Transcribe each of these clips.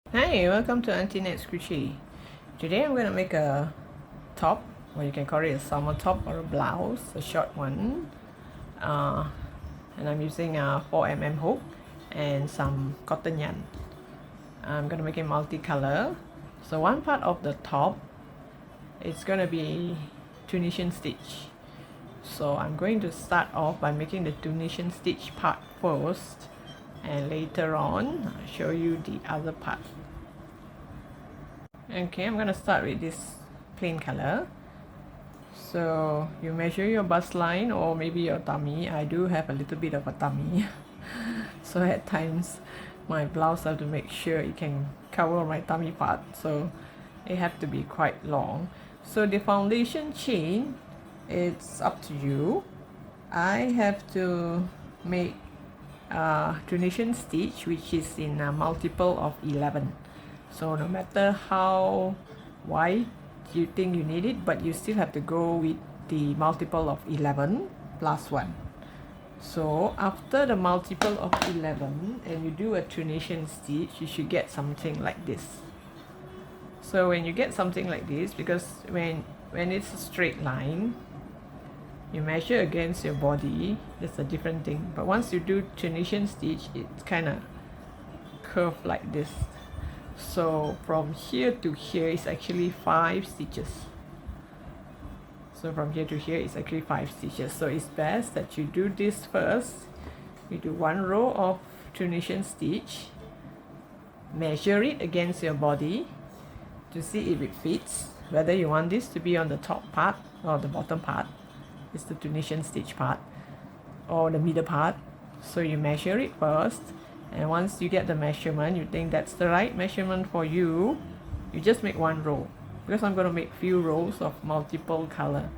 Hi, welcome to Auntie Nat's Crochet. Today I'm going to make a top, or you can call it a summer top or a blouse, a short one. Uh, and I'm using a 4mm hook and some cotton yarn. I'm going to make it multicolor. So one part of the top is going to be Tunisian stitch. So I'm going to start off by making the Tunisian stitch part first, and later on I'll show you the other part. Okay, I'm gonna start with this plain color. So you measure your bust line or maybe your tummy. I do have a little bit of a tummy. So at times my blouse have to make sure it can cover my tummy part. So it have to be quite long. So the foundation chain, it's up to you. I have to make Tunisian stitch, which is in a multiple of 11. So no matter how wide you think you need it, but you still have to go with the multiple of 11 plus 1. So after the multiple of 11 and you do a Tunisian stitch, you should get something like this. So when you get something like this, because when it's a straight line, you measure against your body, that's a different thing. But once you do Tunisian stitch, it's kind of curved like this. So from here to here is actually 5 stitches. So from here to here is actually 5 stitches. So it's best that you do this first. You do one row of Tunisian stitch, measure it against your body to see if it fits, whether you want this to be on the top part or the bottom part. It's the Tunisian stitch part or the middle part. So you measure it first, and once you get the measurement, you think that's the right measurement for you, you just make one row, because I'm going to make few rows of multiple color.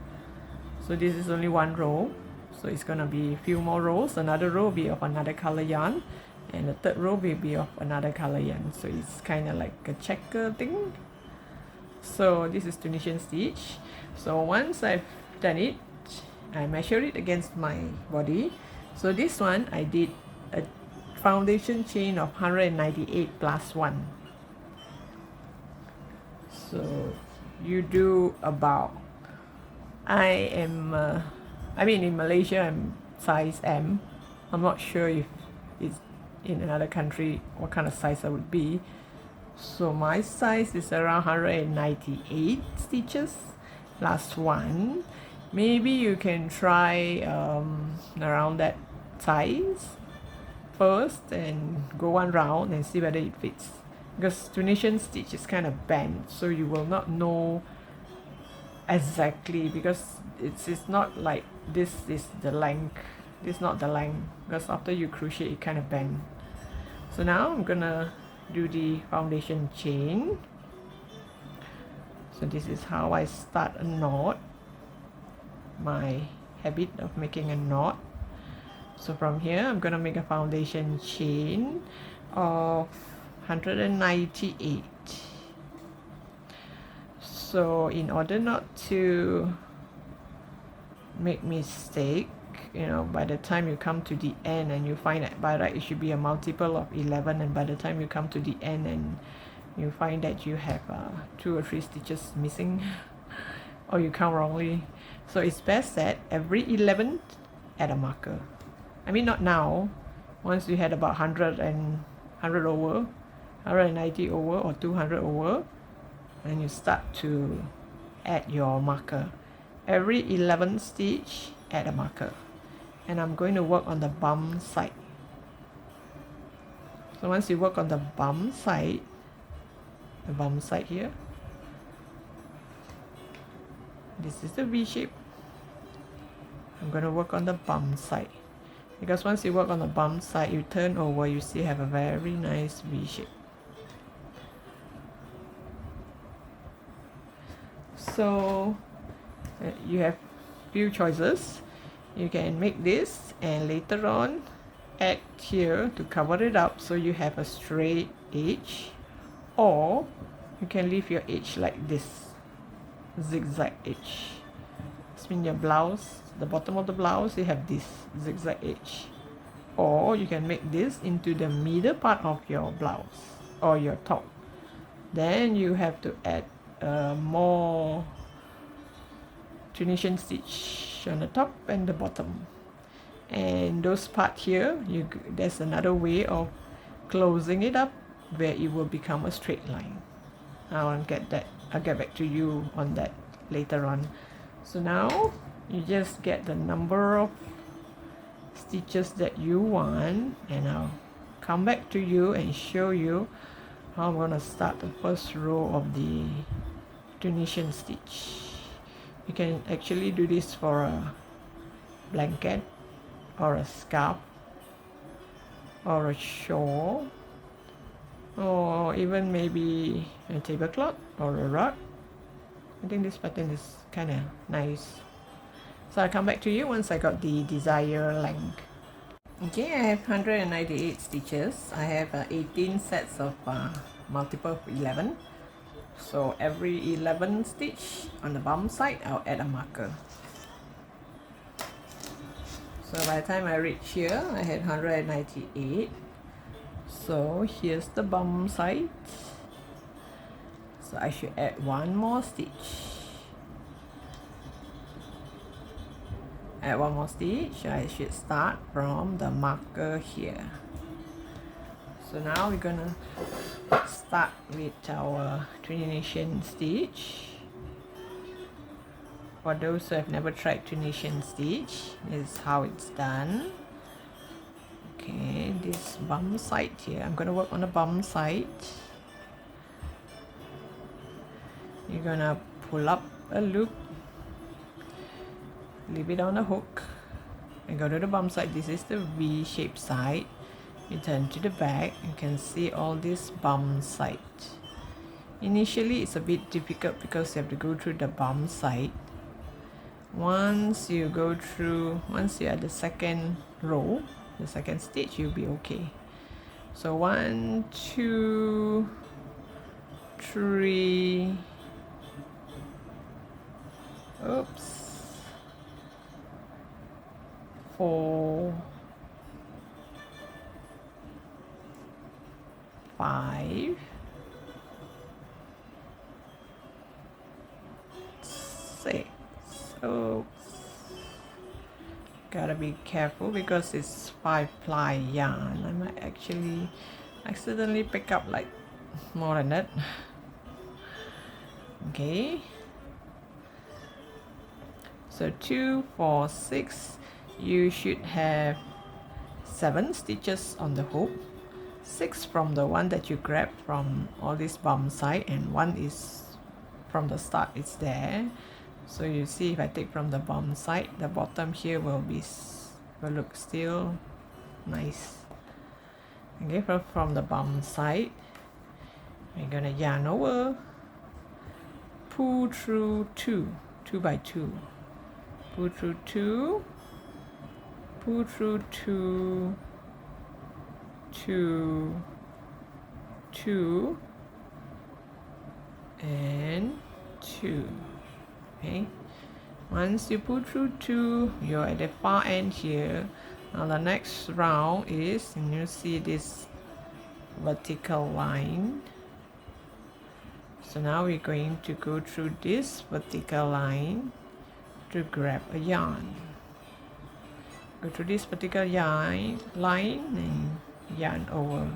So this is only one row, so it's going to be a few more rows. Another row will be of another color yarn, and the third row will be of another color yarn. So it's kind of like a checker thing. So this is Tunisian stitch. So once I've done it, I measure it against my body. So this one I did a foundation chain of 198 plus 1. So you do about, in Malaysia I'm size M. I'm not sure if it's in another country what kind of size I would be. So my size is around 198 stitches plus 1. Maybe you can try around that size first and go one round and see whether it fits, because Tunisian stitch is kind of bent, so you will not know exactly, because it's not like this is the length, this is not the length, because after you crochet it kind of bend. So now I'm gonna do the foundation chain. So this is how I start a knot, my habit of making a knot. So from here I'm gonna make a foundation chain of 198. So in order not to make mistake, by the time you come to the end and you find that by right it should be a multiple of 11, and by the time you come to the end and you find that you have 2 or 3 stitches missing or you count wrongly, so it's best that every 11th add a marker. I mean, not now. Once you had about 100 over, 190 over or 200 over, and you start to add your marker. Every 11th stitch, add a marker. And I'm going to work on the bum side. So once you work on the bum side here, this is the V shape. I'm going to work on the bum side, because once you work on the bum side, you turn over, you still have a very nice V shape. So you have few choices. You can make this and later on add here to cover it up so you have a straight edge, or you can leave your edge like this, zigzag edge. This means your blouse, the bottom of the blouse, you have this zigzag edge, or you can make this into the middle part of your blouse. or your top. Then you have to add more Tunisian stitch on the top and the bottom. And those part here, there's another way of closing it up where it will become a straight line. I'll get back to you on that later on. So now you just get the number of stitches that you want, and I'll come back to you and show you how I'm gonna start the first row of the Tunisian stitch. You can actually do this for a blanket or a scarf or a shawl, or even maybe a tablecloth or a rug. I think this pattern is kind of nice. So I'll come back to you once I got the desired length. Okay, I have 198 stitches. I have 18 sets of multiple of 11. So every 11 stitch on the bum side, I'll add a marker. So by the time I reach here, I had 198. So here's the bum side. So I should add one more stitch. Add one more stitch. I should start from the marker here. So now we're gonna start with our Tunisian stitch. For those who have never tried Tunisian stitch, this is how it's done. Okay, this bum side here, I'm gonna work on the bum side. You're gonna pull up a loop, leave it on a hook, and go to the bum side. This is the V-shaped side. You turn to the back, you can see all this bum side. Initially it's a bit difficult because you have to go through the bum side. Once you're at the second row, the second stitch, you'll be okay. So 1, 2, 3, oops, 4, 5, 6. Oops. Gotta be careful because it's 5-ply yarn. I might actually accidentally pick up like more than that. Okay. So 2, 4, 6. You should have 7 stitches on the hook. 6 from the one that you grabbed from all this bum side, and 1 is from the start, it's there. So you see, if I take from the bum side, the bottom here will look still nice. Okay, from the bum side, we're gonna yarn over, pull through 2 by 2, pull through 2, pull through 2, 2, 2, and 2. Okay, once you pull through 2, you're at the far end here. Now the next round is, and you see this vertical line. So now we're going to go through this vertical line to grab a yarn. Go through this vertical line and yarn over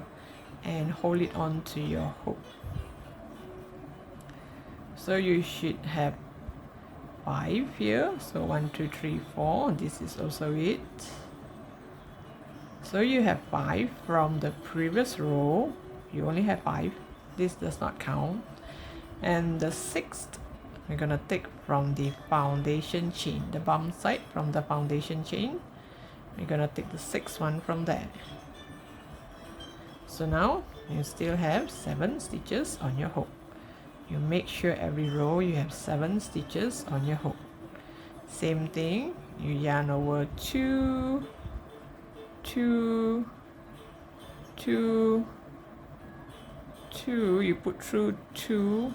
and hold it onto your hook. So you should have 5 here. So 1, 2, 3, 4. This is also it. So you have 5 from the previous row. You only have 5. This does not count. And the 6th, we're gonna take from the foundation chain, the bum side from the foundation chain. We're gonna take the 6th one from there. So now you still have 7 stitches on your hook. You make sure every row you have 7 stitches on your hook. Same thing, you yarn over 2, 2, 2, 2, you put through 2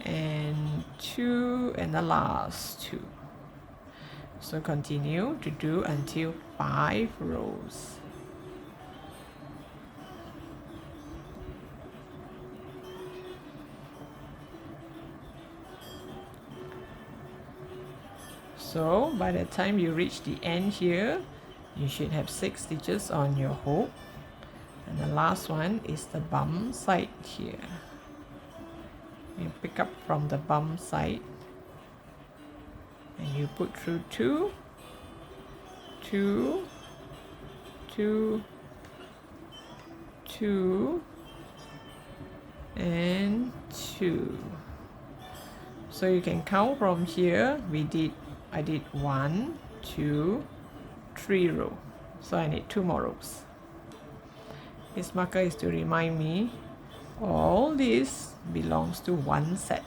and 2 and the last 2. So continue to do until 5 rows. So by the time you reach the end here, you should have 6 stitches on your hook, and the last one is the bum side here. You pick up from the bum side and you put through 2, 2, 2, 2 and 2. So you can count from here. I did 1, 2, 3 rows, so I need 2 more rows. This marker is to remind me all this belongs to one set.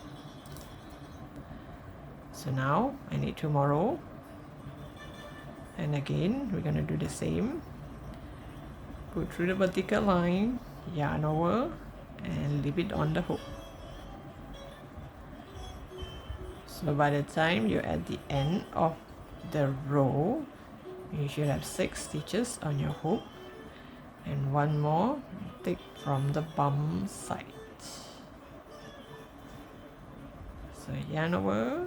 So now I need 2 more rows, and again we're going to do the same. Put through the vertical line, yarn over and leave it on the hook. So by the time you're at the end of the row, you should have 6 stitches on your hook, and 1 more take from the bum side. So yarn over,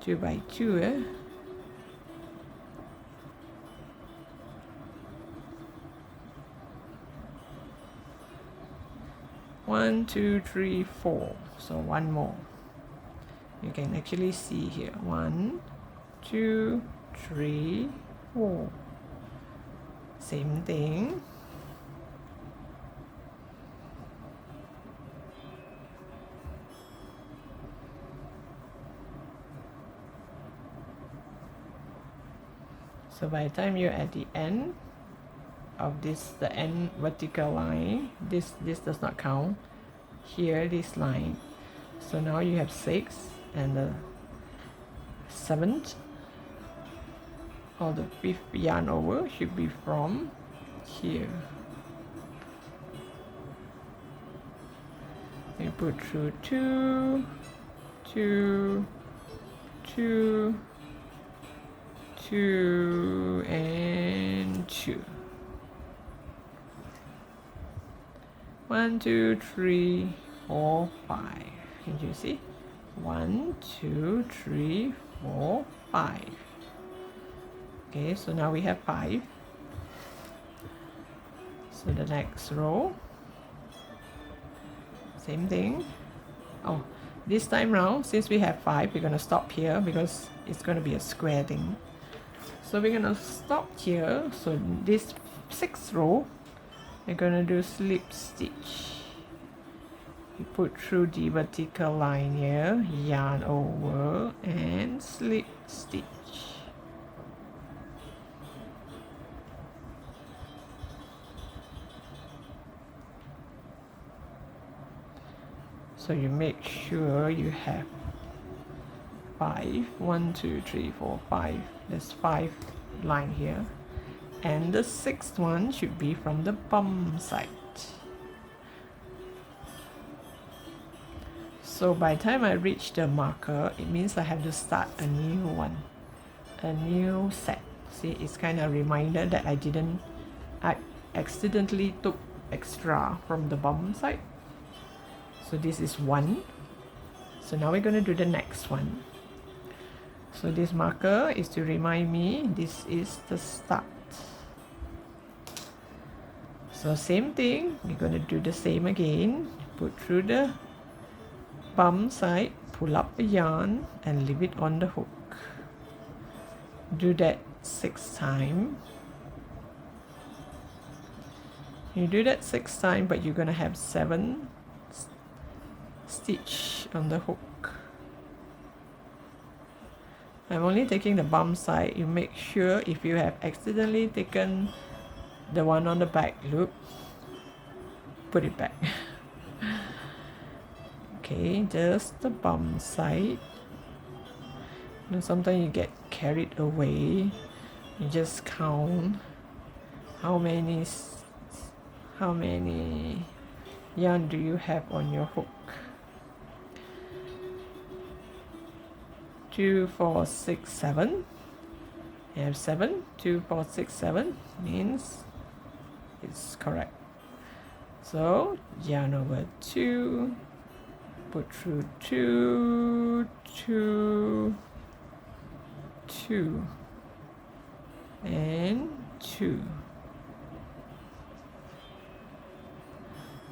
2 by 2 1, 2, 3, 4. So 1 more. You can actually see here 1, 2, 3, 4. Same thing. So by the time you're at the end of this, the end vertical line, this does not count. Here, this line. So now you have 6, and the 7th or the 5th yarn over should be from here. You put through 2, 2, 2, 2 and 2. 1, 2, 3, 4, 5. Can you see? 1, 2, 3, 4, 5. Okay, so now we have 5. So the next row, same thing. Oh, this time round, since we have 5, we're going to stop here because it's going to be a square thing. So we're going to stop here. So this 6th row, we're going to do slip stitch. You put through the vertical line here, yarn over and slip stitch. So you make sure you have 5. 1, 2, 3, 4, 5. There's 5 line here, and the 6th one should be from the bum side. So by the time I reach the marker, it means I have to start a new one, a new set. See, it's kind of a reminder that I accidentally took extra from the bum side. So this is 1. So now we're going to do the next one. So this marker is to remind me this is the start. So same thing, we're going to do the same again. Put through the bum side, pull up a yarn and leave it on the hook. Do that 6 times. You do that 6 times, but you're going to have 7 stitch on the hook. I'm only taking the bum side. You make sure if you have accidentally taken the one on the back loop, put it back. Okay, just the bum side. And sometimes you get carried away. You just count how many yarn do you have on your hook. 2, 4, 6, 7. You have 7. 2, 4, 6, 7 means it's correct. So yarn over 2, put through 2, 2, 2, and 2.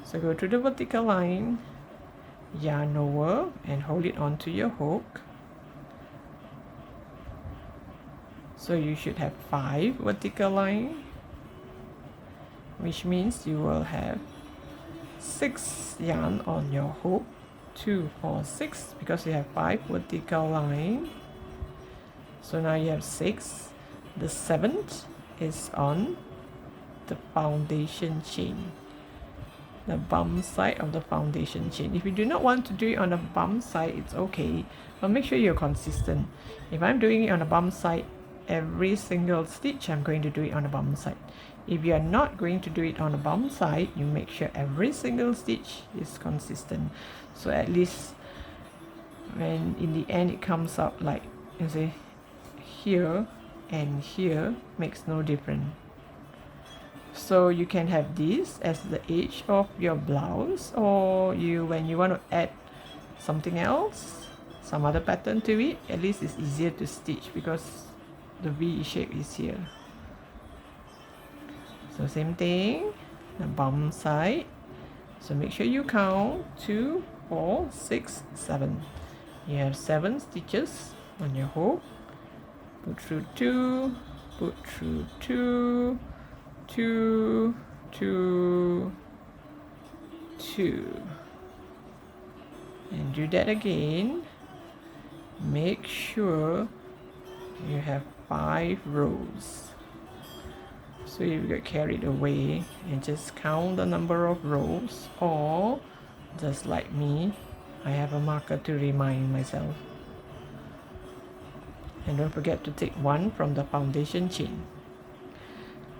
So go to the vertical line, yarn over and hold it onto your hook. So you should have 5 vertical line, which means you will have 6 yarn on your hook. 2, 4, 6, because you have 5 vertical line. So now you have 6. The 7th is on the foundation chain, the bum side of the foundation chain. If you do not want to do it on the bum side, it's okay, but make sure you're consistent. If I'm doing it on the bum side, every single stitch I'm going to do it on the bum side. If you are not going to do it on the bum side, you make sure every single stitch is consistent, so at least when in the end it comes out like, you see, here and here makes no difference. So you can have this as the edge of your blouse, or when you want to add something else, some other pattern to it, at least it's easier to stitch because the V shape is here. So same thing, the bum side. So make sure you count 2, 4, 6, 7. You have 7 stitches on your hook. Put through 2, put through 2, 2, 2, 2, and do that again. Make sure you have 5 rows. So if you get carried away and just count the number of rows, or just like me, I have a marker to remind myself. And don't forget to take 1 from the foundation chain.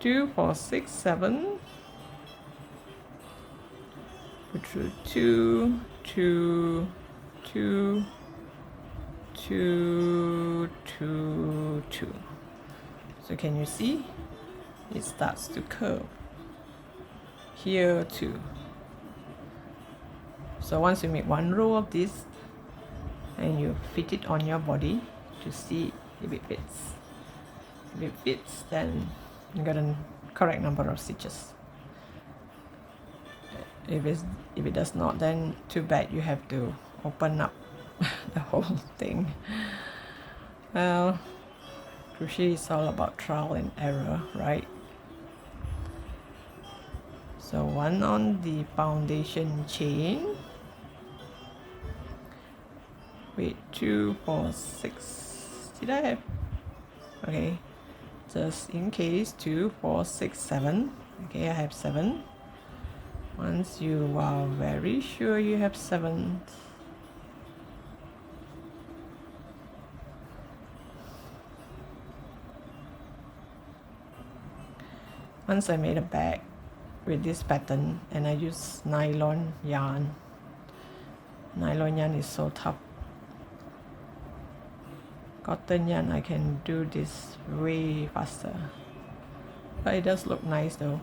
2, 4, 6, 7. Put through 2, 2, 2, 2, 2, 2. So can you see? It starts to curve. Here too. So once you make 1 row of this, and you fit it on your body to see if it fits. If it fits, then you got a correct number of stitches. If it does not, then too bad, you have to open up the whole thing. Well, crochet is all about trial and error, right? So 1 on the foundation chain. Wait, 2, 4, 6. Did I have? Okay, just in case, 2, 4, 6, 7. Okay, I have 7. Once you are very sure you have 7, once I made a bag with this pattern, and I use nylon yarn. Nylon yarn is so tough. Cotton yarn, I can do this way faster, but it does look nice though.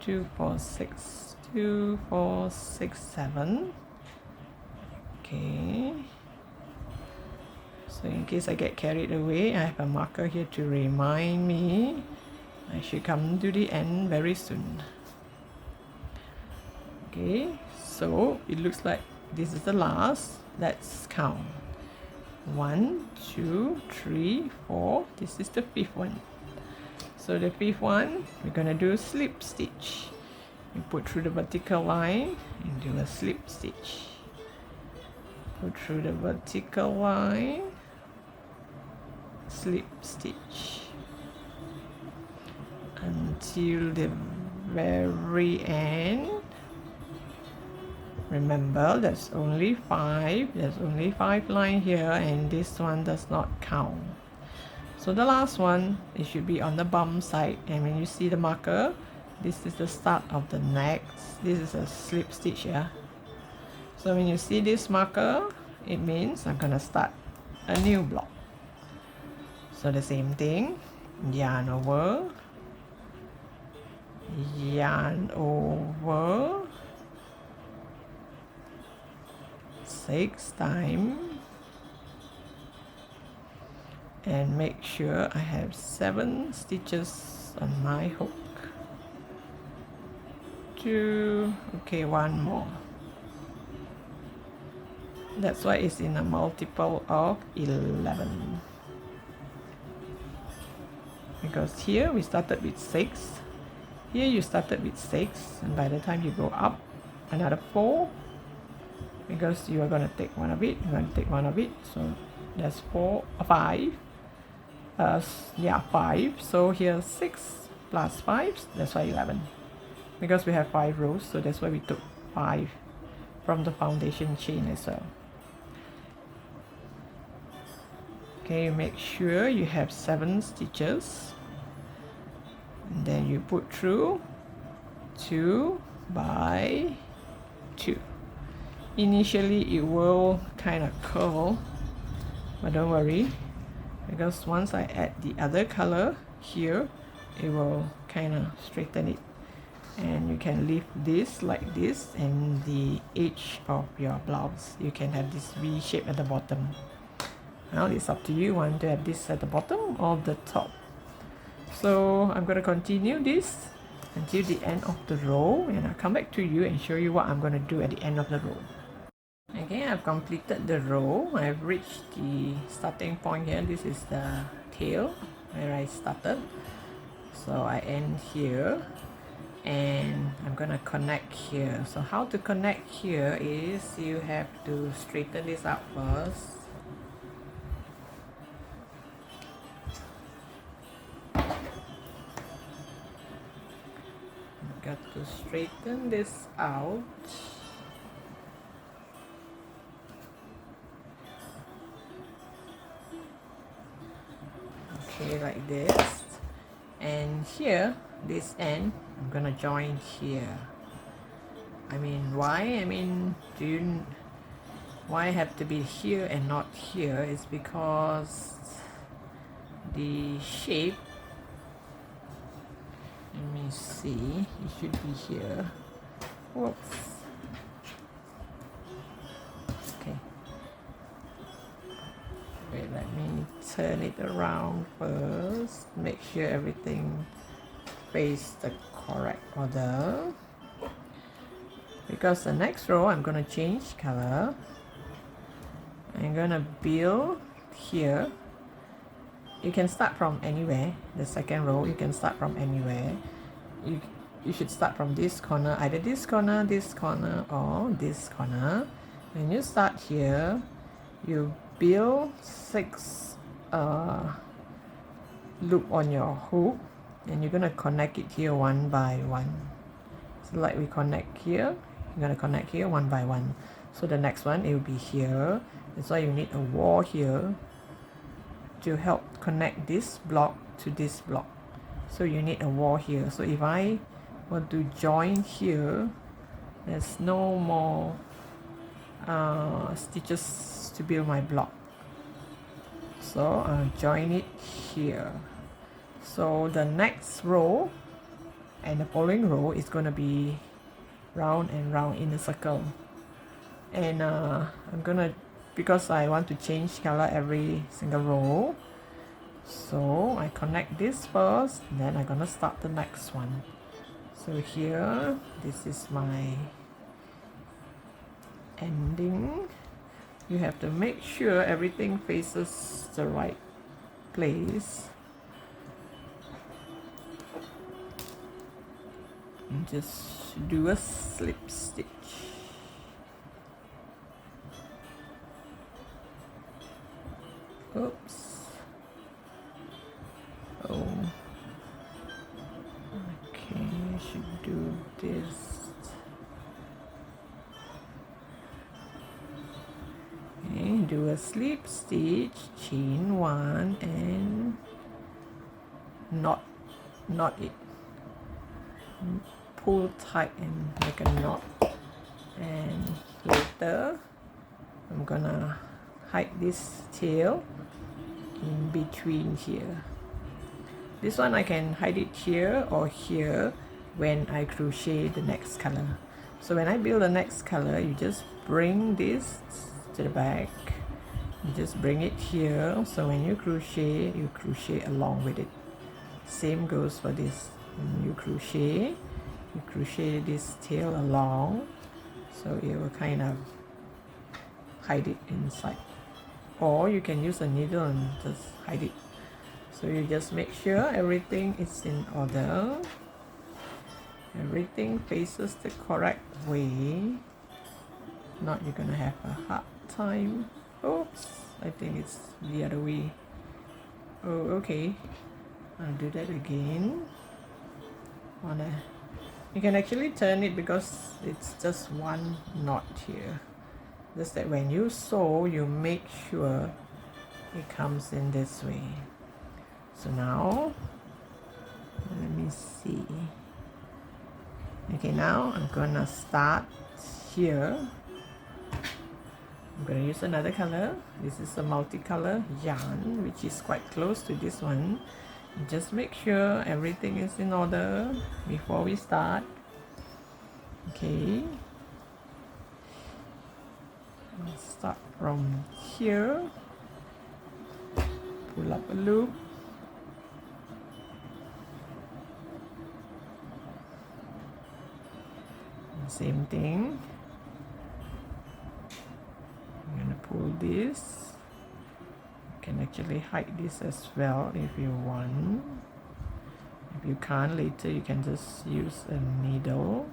2, 4, 6, 2, 4, 6, 7. Okay, so in case I get carried away, I have a marker here to remind me I should come to the end very soon. Okay, so it looks like this is the last. Let's count. 1, 2, 3, 4. This is the 5th one. So the 5th one, we're gonna do a slip stitch. You put through the vertical line and do a slip stitch. Put through the vertical line, slip stitch until the very end. Remember, there's only 5. There's only 5 lines here, and this one does not count. So the last one, it should be on the bum side, and when you see the marker, this is the start of the next. This is a slip stitch here. So when you see this marker, it means I'm gonna start a new block. So the same thing, yarn over, yarn over, 6 times, and make sure I have 7 stitches on my hook. 2, okay, 1 more. That's why it's in a multiple of 11. Because here we started with 6, here you started with 6, and by the time you go up another 4, because you are going to take one of it, you're going to take one of it, so that's 5. Yeah, 5. So here 6 plus 5, that's why 11. Because we have 5 rows, so that's why we took 5 from the foundation chain as well. Okay, make sure you have 7 stitches, and then you put through 2 by 2. Initially it will kind of curl, but don't worry, because once I add the other color here, it will kind of straighten it, and you can leave this like this, and the edge of your blouse you can have this V shape at the bottom. Now it's up to you, want to have this at the bottom or the top. So I'm going to continue this until the end of the row, and I'll come back to you and show you what I'm going to do at the end of the row. Okay, I've completed the row. I've reached the starting point here. This is the tail where I started. So I end here, and I'm gonna connect here. So how to connect here is you have to straighten this out first. Got to straighten this out. Okay, like this. And here, this end, I'm gonna join here. I mean, why? I mean, why have to be here and not here? Is because the shape, let me see, it should be here. Whoops. Okay. Wait, let me turn it around first. Make sure everything face the correct order. Because the next row, I'm gonna change color. I'm gonna build here. You can start from anywhere. The second row, you can start from anywhere. You should start from this corner, either this corner, or this corner. When you start here, you build 6 loop on your hook, and you're gonna connect it here one by one. So like we connect here, you're gonna connect here one by one. So the next one, it will be here. That's why you need a wall here to help connect this block to this block. So you need a wall here. So if I want to join here, there's no more stitches to build my block. So I'll join it here. So the next row and the following row is going to be round and round in a circle. And I'm gonna, because I want to change color every single row, so I connect this first, then I'm gonna start the next one. So here, this is my ending. You have to make sure everything faces the right place. And just do a slip stitch. Oops. Oh. Okay, I should do this. Okay, do a slip stitch, chain 1, and knot it. Pull tight and make a knot. And later, I'm gonna hide this tail in between here. This one I can hide it here or here when I crochet the next color. So when I build the next color, you just bring this to the back, you just bring it here, so when you crochet along with it. Same goes for this. When you crochet this tail along, so it will kind of hide it inside, or you can use a needle and just hide it. So you just make sure everything is in order, everything faces the correct way. Not you're gonna have a hard time. Oops, I think it's the other way. Oh, okay, I'll do that again. You can actually turn it because it's just one knot here. Just that when you sew, you make sure it comes in this way. So now, let me see. Okay, now I'm gonna start here. I'm gonna use another color. This is a multicolor yarn, which is quite close to this one. Just make sure everything is in order before we start. Okay, I'll start from here, pull up a loop, same thing. I'm gonna pull this. You can actually hide this as well if you want. If you can't, later you can just use a needle.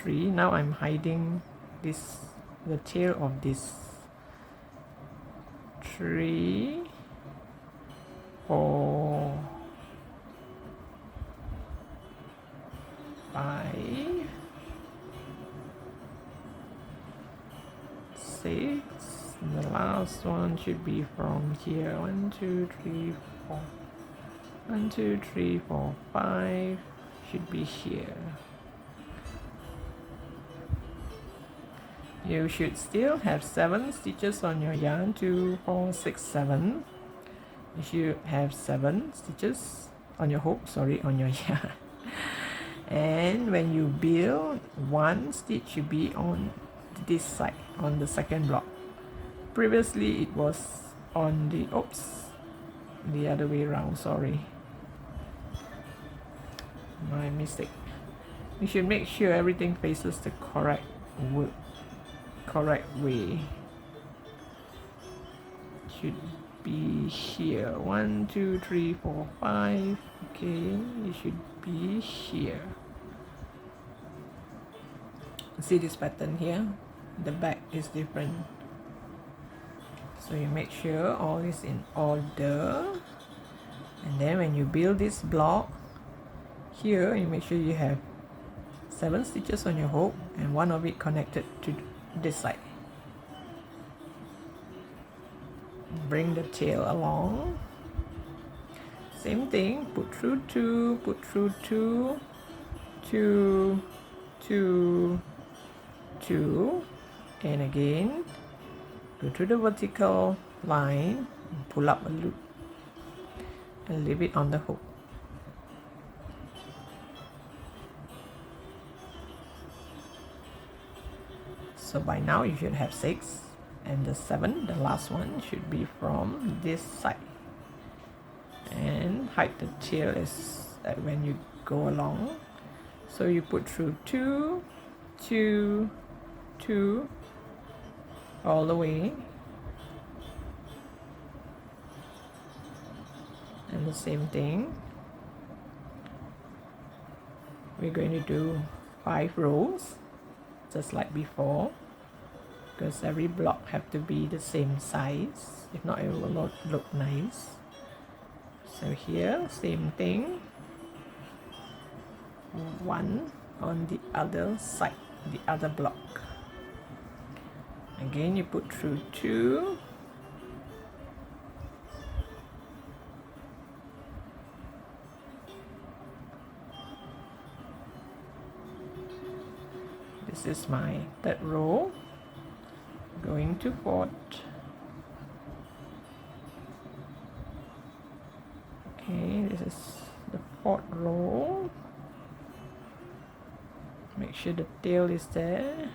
Now I'm hiding this, the tail of this. 3, 4, 5, 6. The last one should be from here. 1, 2, 3, 4. 1, 2, 3, 4, 5 should be here. You should still have 7 stitches on your yarn. 2, 4, 6, 7. You should have 7 stitches on your hook, on your yarn. And when you build, 1 stitch should be on this side, on the second block. Previously it was on the other way around, sorry. My mistake. You should make sure everything faces the correct way. Should be here. 1, 2, 3, 4, 5. Okay, it should be here. See this pattern here? The back is different. So you make sure all is in order. And then when you build this block, here you make sure you have 7 stitches on your hook and one of it connected to this side. Bring the tail along. Same thing, put through 2, put through 2, 2, 2, 2, and again go to the vertical line, pull up a loop and leave it on the hook. So by now you should have 6, and the 7, the last one, should be from this side. And hide the tail is when you go along. So you put through 2, 2, 2 all the way, and the same thing. We're going to do 5 rows just like before, because every block have to be the same size, if not it will not look nice. So here, same thing, 1 on the other side, the other block. Again you put through 2, this is my 3rd row, going to 4th. Okay, this is the 4th row. Make sure the tail is there.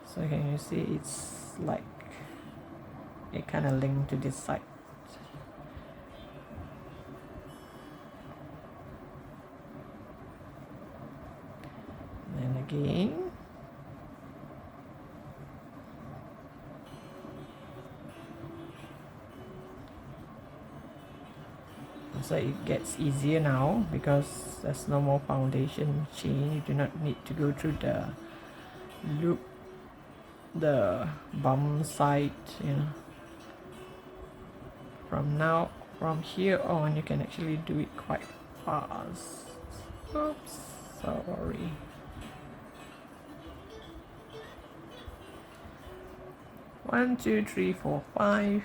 So can you see it's like it kind of linked to this side. And again. So it gets easier now because there's no more foundation chain. You do not need to go through the loop, the bum side, you know. From here on, you can actually do it quite fast. Oops, sorry. One, two, three, four, 5.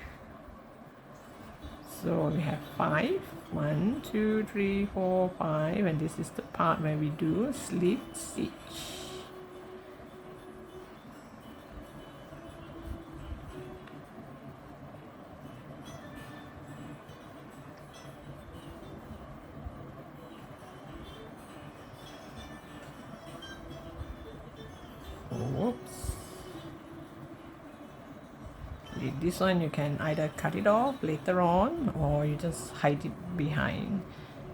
So we have 5. 1, 2, 3, 4, 5, and this is the part where we do slip stitch. Whoops. This one you can either cut it off later on or you just hide it behind.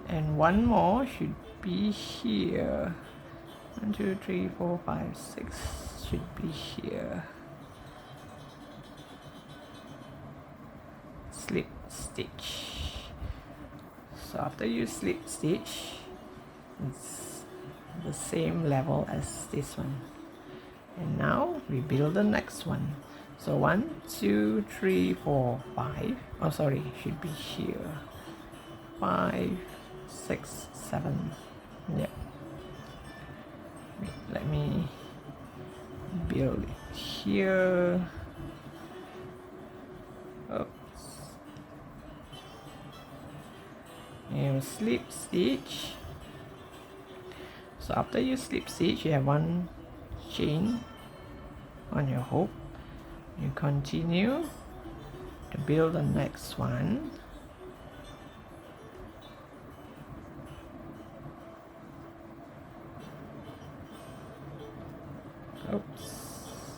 And one more should be here. 1, 2, 3, 4, 5, 6 should be here. Slip stitch. So after you slip stitch, it's the same level as this one. And now we build the next one. So 1, 2, 3, 4, 5. Oh, sorry, should be here. 5, 6, 7. Yep. Wait, let me build it here. Oops. And slip stitch. So after you slip stitch, you have one chain on your hook. You continue to build the next one. Oops.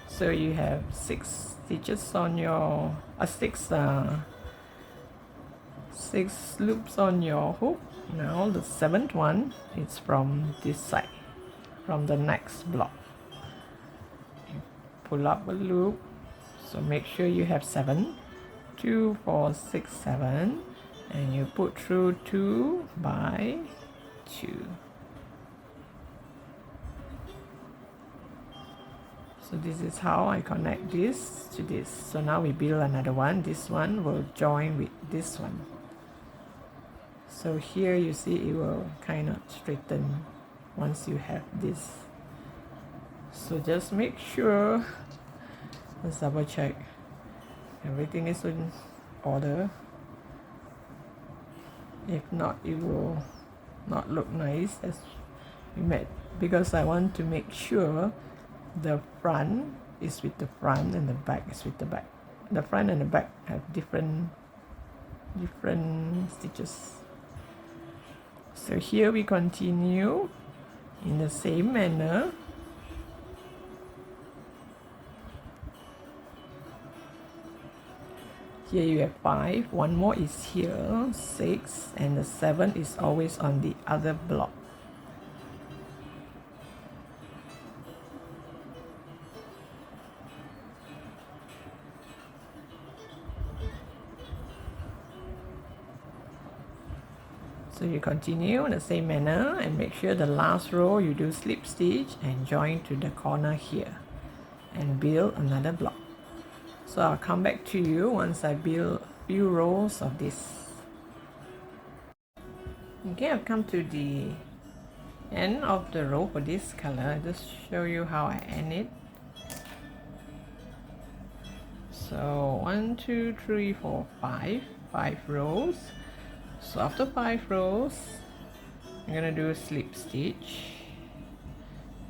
So you have 6 stitches on your 6 loops on your hook. Now the 7th one is from this side, from the next block. You pull up a loop, so make sure you have 7, 2, 4, 6, 7, and you put through 2 by 2. So this is how I connect this to this. So now we build another one. This one will join with this one. So here you see it will kind of straighten once you have this. So just make sure, let's double check everything is in order. If not, it will not look nice as we made, because I want to make sure the front is with the front and the back is with the back. The front and the back have different stitches. So here we continue in the same manner. Here you have 5, one more is here, 6, and the 7 is always on the other block. So you continue in the same manner and make sure the last row you do slip stitch and join to the corner here and build another block. So I'll come back to you once I build a few rows of this. Okay, I've come to the end of the row for this color. I'll just show you how I end it. So 1, 2, 3, 4, 5 rows. So after 5 rows, I'm gonna do a slip stitch,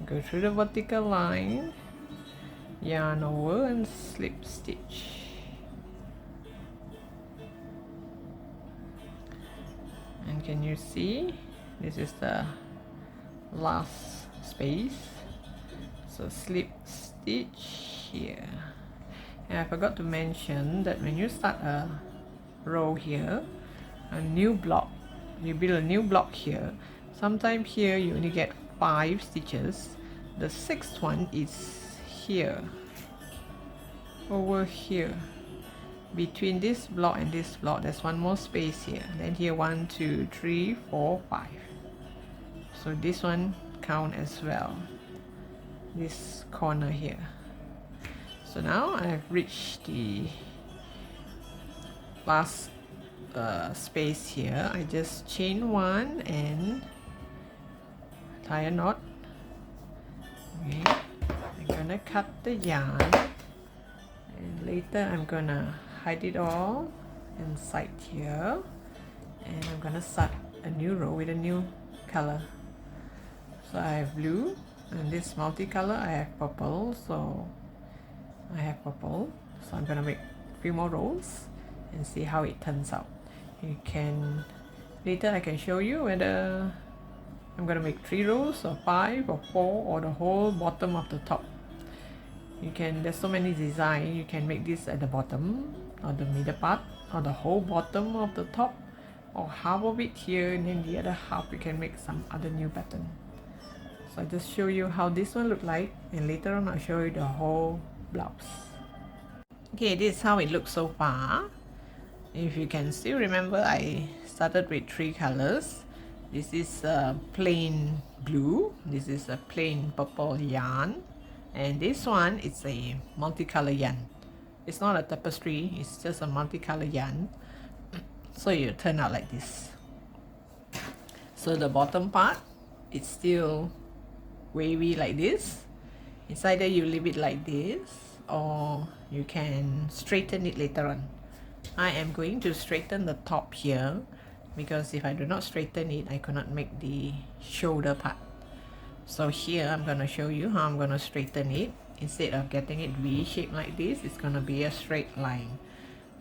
go through the vertical line, yarn over and slip stitch. And can you see, this is the last space, so slip stitch here. And I forgot to mention that when you start a row here, a new block, you build a new block here, sometimes here you only get 5 stitches. The 6th one is here, over here, between this block and this block there's one more space here, then here 1 2 3 4 5, so this one count as well, this corner here. So now I've reached the last space here. I just chain 1 and tie a knot. Okay, I'm gonna cut the yarn, and later I'm gonna hide it all inside here, and I'm gonna start a new row with a new color. So I have blue, and this multicolor I have purple, so I have purple, so I'm gonna make a few more rows and see how it turns out. You can, later I can show you whether I'm gonna make 3 rows or 5 or 4 or the whole bottom of the top. You can, there's so many designs. You can make this at the bottom or the middle part or the whole bottom of the top, or half of it here, and then the other half you can make some other new pattern. So I just show you how this one look like, and later on I'll show you the whole blouse. Okay, this is how it looks so far. If you can still remember, I started with 3 colors. This is a plain blue, this is a plain purple yarn, and this one is a multicolor yarn. It's not a tapestry, it's just a multicolor yarn. So you turn out like this. So the bottom part, it's still wavy like this. It's either you leave it like this or you can straighten it later on. I am going to straighten the top here, because if I do not straighten it, I cannot make the shoulder part. So here I'm going to show you how I'm going to straighten it. Instead of getting it V-shaped like this, it's going to be a straight line.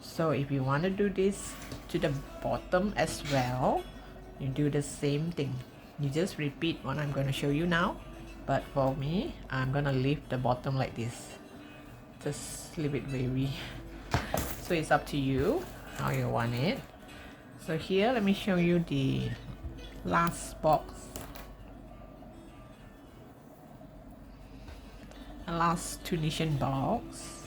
So if you want to do this to the bottom as well, you do the same thing. You just repeat what I'm going to show you now, but for me, I'm going to leave the bottom like this. Just leave it wavy. So it's up to you how you want it. So here, let me show you the last box. The last Tunisian box.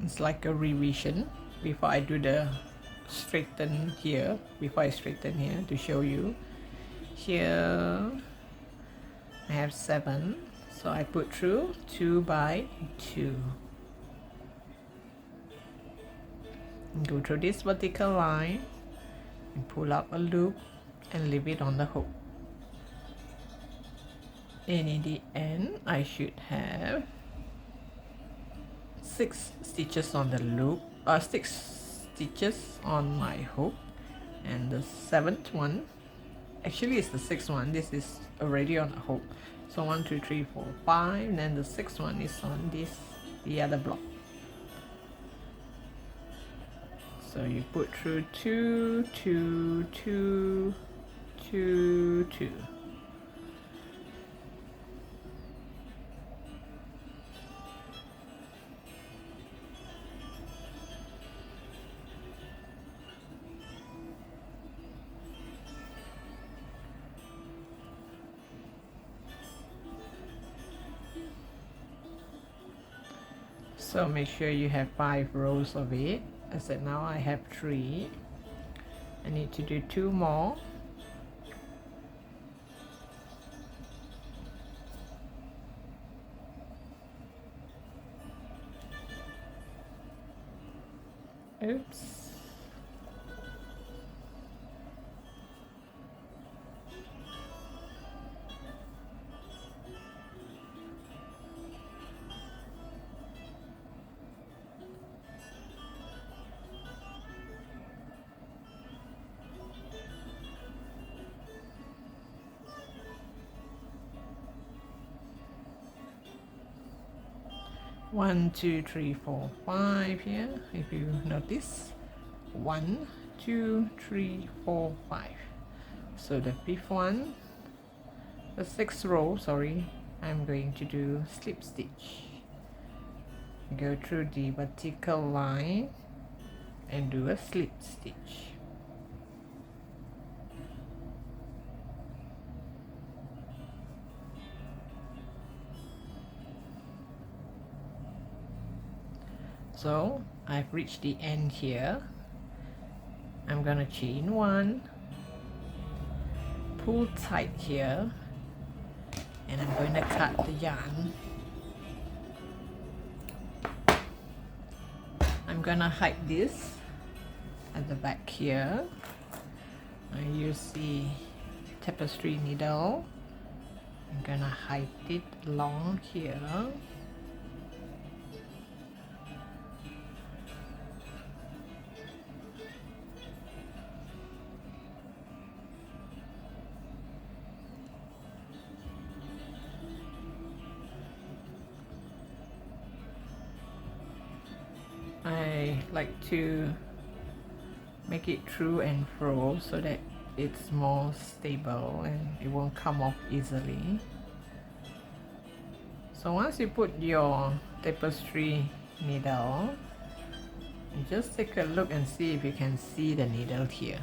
It's like a revision before I do the straighten here, before I straighten here to show you. Here I have 7, so I put through 2 by 2 and go through this vertical line and pull up a loop and leave it on the hook. And in the end, I should have 6 stitches on the loop, 6 stitches on my hook, and the 7th one, actually it's the 6th one, this is already on the hook. So 1 2 3 4 5, and then the 6th one is on this, the other block. So you put through 2 2 2 2 2. So make sure you have 5 rows of it. I said now I have 3. I need to do 2 more. Oops. 1 2 3 4 5 here, if you notice. 1 2 3 4 5. So the fifth one, the sixth row, sorry, I'm going to do slip stitch. Go through the vertical line and do a slip stitch. So I've reached the end here. I'm gonna chain one, pull tight here, and I'm going to cut the yarn. I'm gonna hide this at the back here. I use the tapestry needle. I'm gonna hide it along here. I like to make it through and fro so that it's more stable and it won't come off easily. So once you put your tapestry needle, you just take a look and see if you can see the needle here.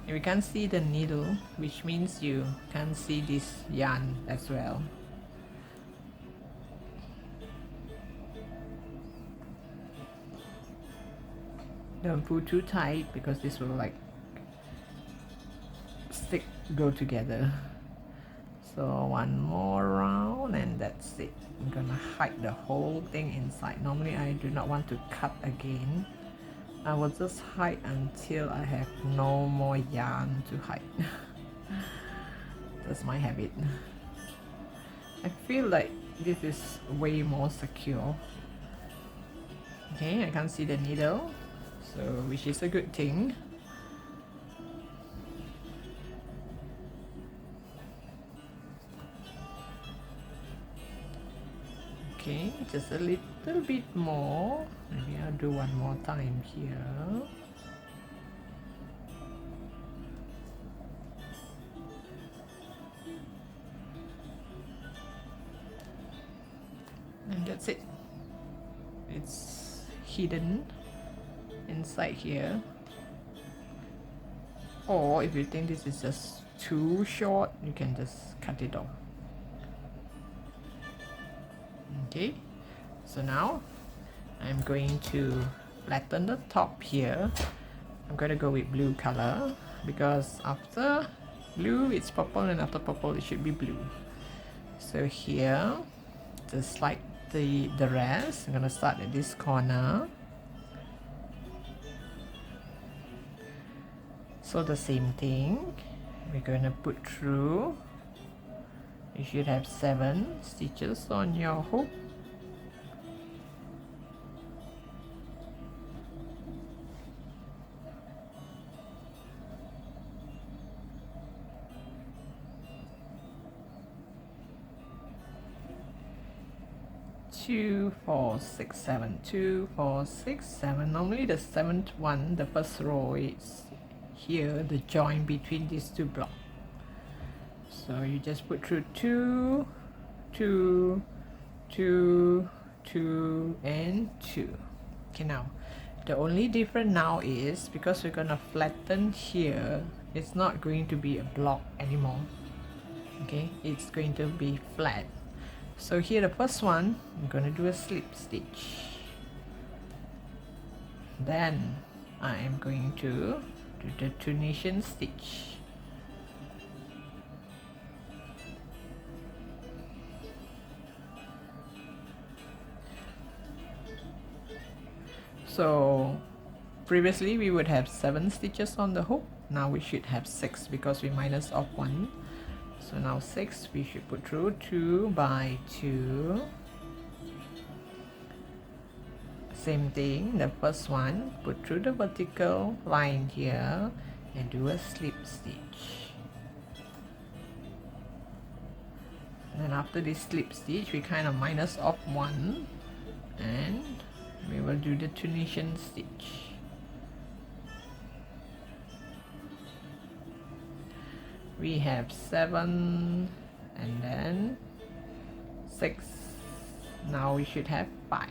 If you can't see the needle, which means you can't see this yarn as well. Don't pull too tight because this will like go together. So one more round and that's it. I'm gonna hide the whole thing inside. Normally I do not want to cut again. I will just hide until I have no more yarn to hide. That's my habit. I feel like this is way more secure. Okay, I can't see the needle, so which is a good thing. Okay, just a little bit more. Maybe I'll do one more time here. And that's it. It's hidden inside here. Or if you think this is just too short, you can just cut it off. Okay, so now I'm going to flatten the top here. I'm going to go with blue color because after blue it's purple and after purple it should be blue. So here, just like the rest, I'm going to start at this corner. So the same thing, we're going to put through. You should have 7 stitches on your hook. Two, 4, 6, 7. 2, 4, 6, 7. Normally the 7th one, the first row, is here, the join between these two blocks. So you just put through 2, 2, 2, 2, and 2. Okay, now the only difference now is because we're gonna flatten here, it's not going to be a block anymore. Okay, it's going to be flat. So here the first one, I'm gonna do a slip stitch. Then I am going to do the Tunisian stitch. So previously we would have 7 stitches on the hook. Now we should have 6 because we minus off 1. So now 6 we should put through 2 by 2. Same thing, the first one, put through the vertical line here and do a slip stitch. And then after this slip stitch we kind of minus off 1 and we will do the Tunisian stitch. We have 7 and then 6. Now we should have 5.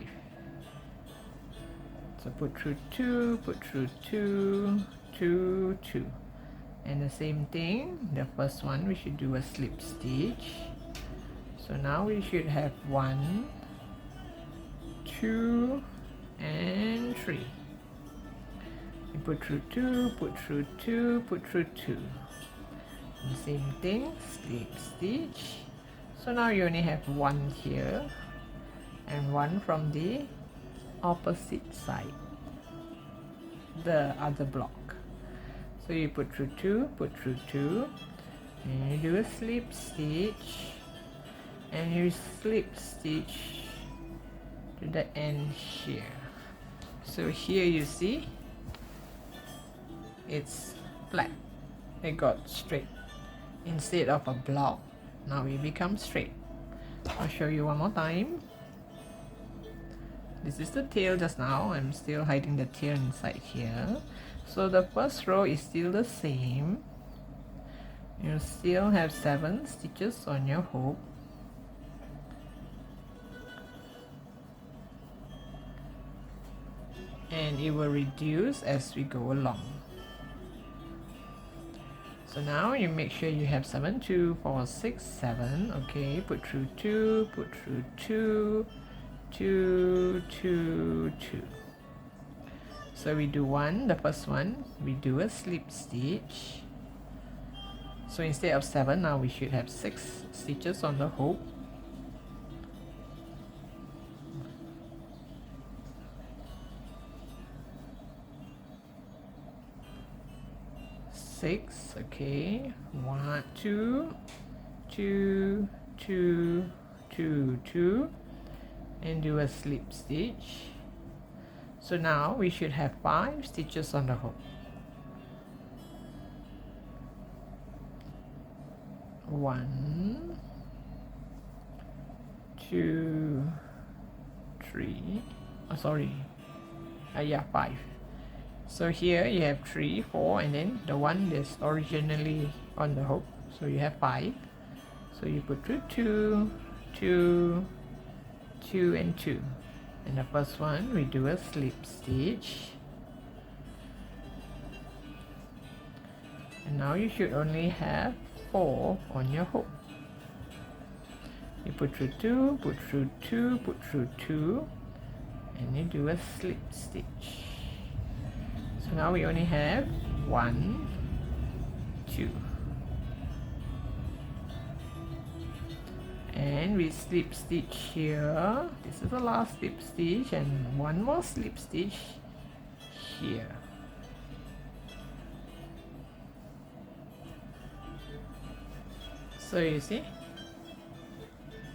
So put through 2, put through 2, 2, 2. And the same thing, the first one we should do a slip stitch. So now we should have 1, 2 and 3. You put through 2, put through 2, put through 2. And same thing, slip stitch. So now you only have 1 here and 1 from the opposite side, the other block. So you put through 2, put through 2, and you do a slip stitch, and you slip stitch to the end here. So here you see it's flat, it got straight instead of a block. Now it becomes straight. I'll show you one more time. This is the tail just now. I'm still hiding the tail inside here. So the first row is still the same. You still have 7 stitches on your hook. And it will reduce as we go along. So now you make sure you have 7, 2, 4, 6, 7. Okay, put through 2, put through 2, 2, 2, 2. So we do the first one, we do a slip stitch. So instead of 7, now we should have 6 stitches on the hook. Okay, 1, 2, 2, 2, 2, 2, and do a slip stitch. So now we should have 5 stitches on the hook. 1, 2, 3. Oh, sorry. Yeah, 5. So here you have 3, 4, and then the one that's originally on the hook. So you have 5. So you put through 2, 2, 2, and 2. And the first one we do a slip stitch. And now you should only have 4 on your hook. You put through 2, put through 2, put through 2, and you do a slip stitch. So now we only have 1, 2. And we slip stitch here. This is the last slip stitch, and one more slip stitch here. So you see,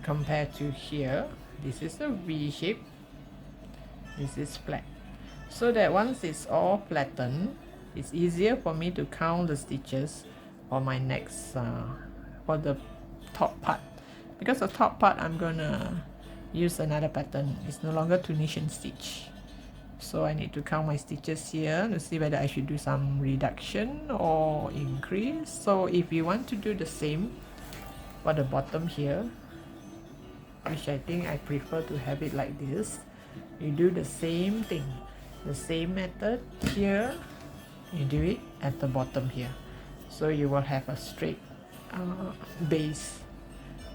compared to here, this is a V shape, this is flat. So that once it's all flattened, it's easier for me to count the stitches for my next for the top part, because the top part I'm gonna use another pattern. It's no longer Tunisian stitch, so I need to count my stitches here to see whether I should do some reduction or increase. So if you want to do the same for the bottom here, which I think I prefer to have it like this, you do the same thing, the same method here, you do it at the bottom here, so you will have a straight base.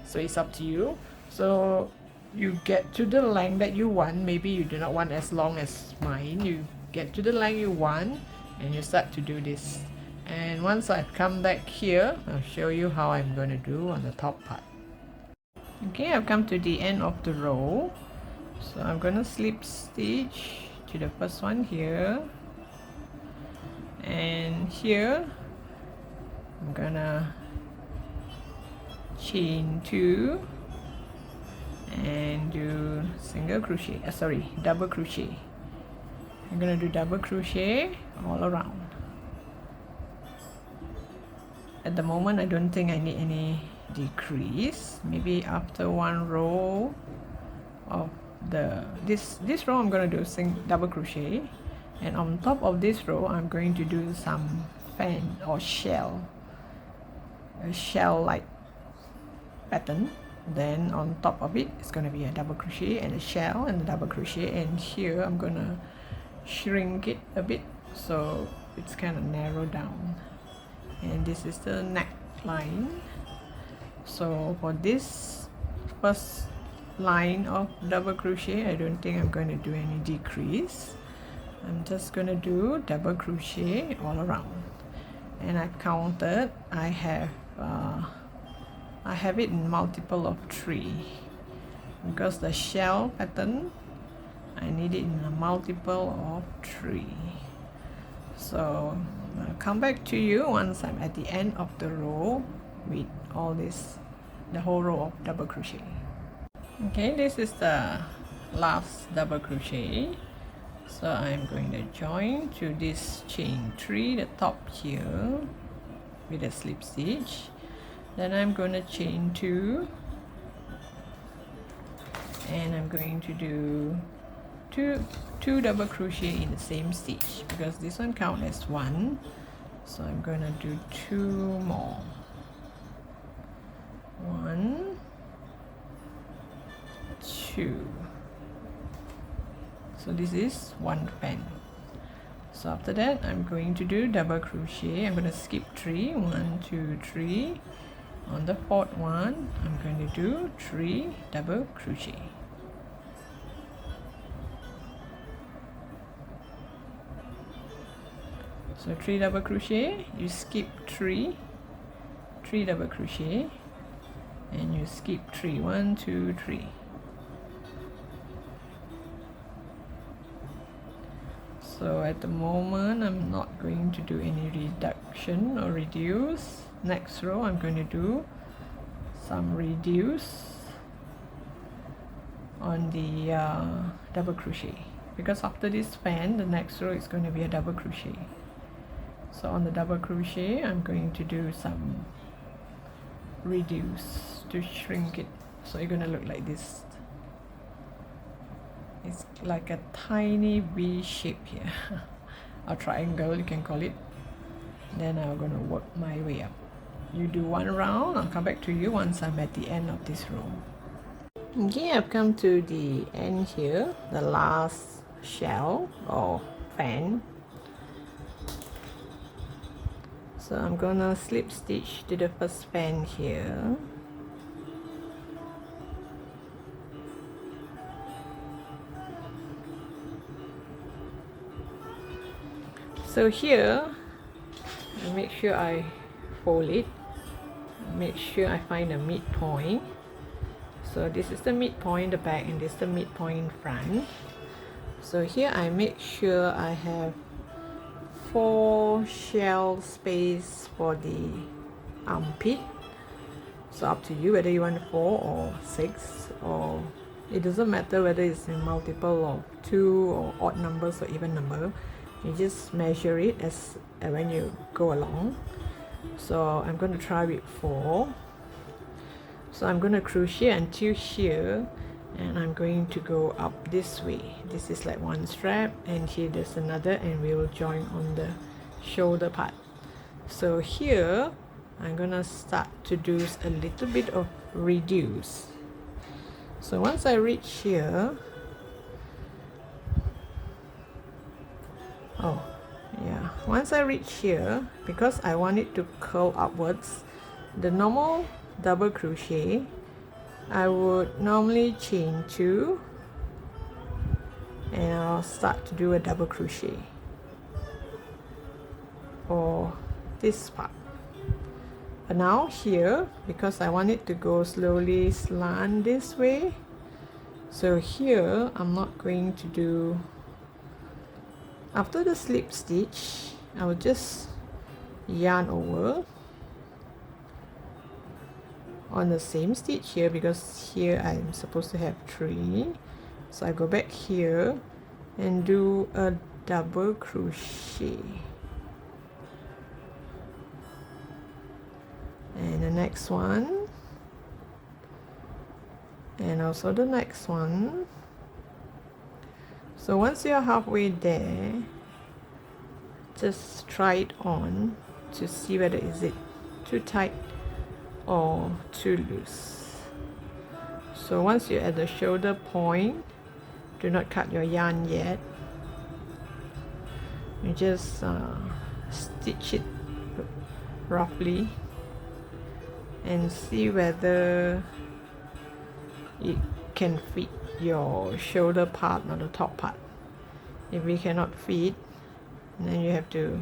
So it's up to you. So you get to the length that you want. Maybe you do not want as long as mine. You get to the length you want and you start to do this. And once I've come back here, I'll show you how I'm going to do on the top part. Okay, I've come to the end of the row, so I'm going to slip stitch to the first one here, and here I'm gonna chain 2 and do single crochet, double crochet. I'm gonna do double crochet all around. At the moment I don't think I need any decrease. Maybe after one row of this row I'm going to do double crochet, and on top of this row I'm going to do some fan or shell, a shell like pattern. Then on top of it it's going to be a double crochet and a shell and a double crochet, and here I'm gonna shrink it a bit so it's kind of narrow down, and this is the neckline. So for this first line of double crochet, I don't think I'm going to do any decrease. I'm just going to do double crochet all around, and I've counted. I have it in multiple of 3 because the shell pattern I need it in a multiple of 3. So I'll come back to you once I'm at the end of the row with all this, the whole row of double crochet. Okay, this is the last double crochet. So I'm going to join to this chain 3, the top here, with a slip stitch. Then I'm going to chain 2, and I'm going to do two double crochet in the same stitch because this one counts as 1. So I'm going to do 2 more. 1, 2. So this is 1 fan. So after that I'm going to do double crochet. I'm going to skip 3, 1, 2, 3. On the 4th one I'm going to do 3 double crochet. So 3 double crochet, you skip 3 double crochet, and you skip 3, 1, 2, 3. So at the moment I'm not going to do any reduction or reduce. Next row I'm going to do some reduce on the double crochet, because after this fan the next row is going to be a double crochet. So on the double crochet I'm going to do some reduce to shrink it, so you're going to look like this. It's like a tiny V shape here or triangle you can call it. Then I'm going to work my way up. You do 1 round, I'll come back to you once I'm at the end of this row. Okay, I've come to the end here, the last shell or fan. So I'm gonna slip stitch to the first fan here. So here, I make sure I fold it, make sure I find a midpoint. So this is the midpoint in the back and this is the midpoint in front. So here I make sure I have 4 shell space for the armpit. So up to you whether you want 4 or 6, or it doesn't matter whether it's a multiple of 2 or odd numbers or even number. You just measure it as when you go along. So I'm going to try with 4. So I'm going to crochet until here, and I'm going to go up this way. This is like 1 strap, and here there's another, and we will join on the shoulder part. So here I'm gonna start to do a little bit of reduce. So once I reach here, once I reach here, because I want it to curl upwards, the normal double crochet I would normally chain 2, and I'll start to do a double crochet for this part. But now here, because I want it to go slowly slant this way, so here I'm not going to do, after the slip stitch I will just yarn over on the same stitch here, because here I'm supposed to have 3. So I go back here and do a double crochet, and the next one, and also the next one, So once you're halfway there, just try it on to see whether is it too tight or too loose. So once you're at the shoulder point, do not cut your yarn yet. You just stitch it roughly and see whether it can fit your shoulder part or the top part. If we cannot fit, then you have to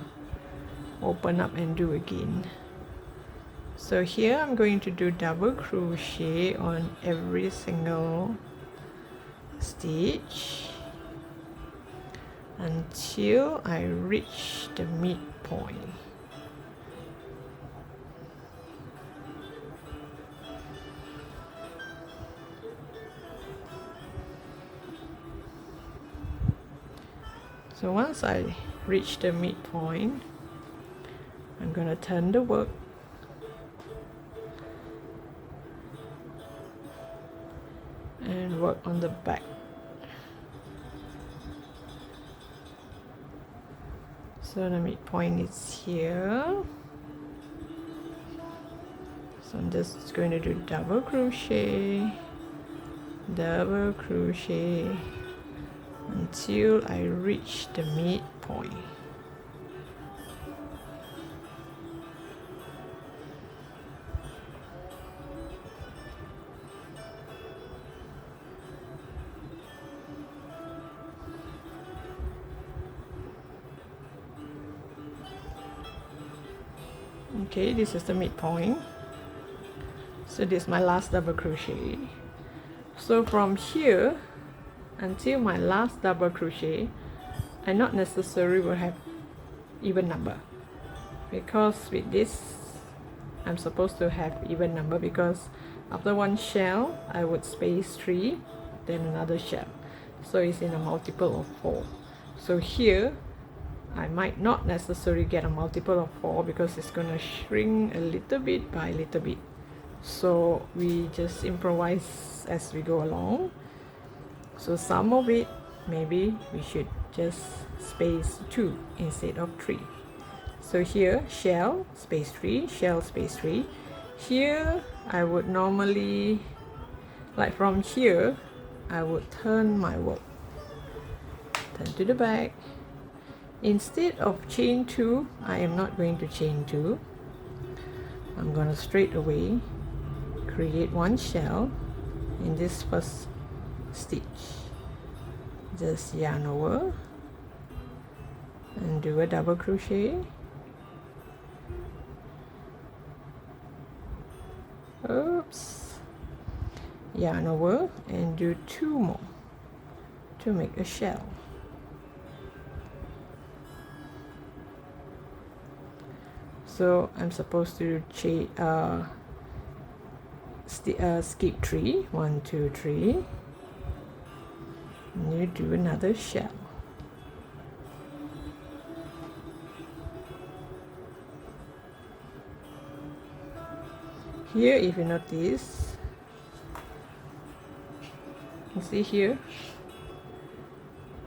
open up and do again. So here I'm going to do double crochet on every single stitch until I reach the midpoint. So once I reach the midpoint, I'm going to turn the work and work on the back. So the midpoint is here. So I'm just going to do double crochet until I reach the midpoint. Okay, this is the midpoint. So this is my last double crochet. So from here until my last double crochet, I not necessarily will have even number, because with this I'm supposed to have even number, because after one shell I would space 3, then another shell, so it's in a multiple of 4. So here I might not necessarily get a multiple of 4 because it's gonna shrink a little bit by little bit. So we just improvise as we go along. So some of it maybe we should just space 2 instead of 3. So here shell space 3, shell space 3. Here I would normally, like from here, I would turn my work, turn to the back. Instead of chain 2, I am not going to chain 2. I'm going to straight away create one shell in this first stitch. Just yarn over and do a double crochet. Oops. Yarn over and do 2 more to make a shell. So I'm supposed to skip 3, 1, 2, 3, and you do another shell. Here, if you notice, you see here,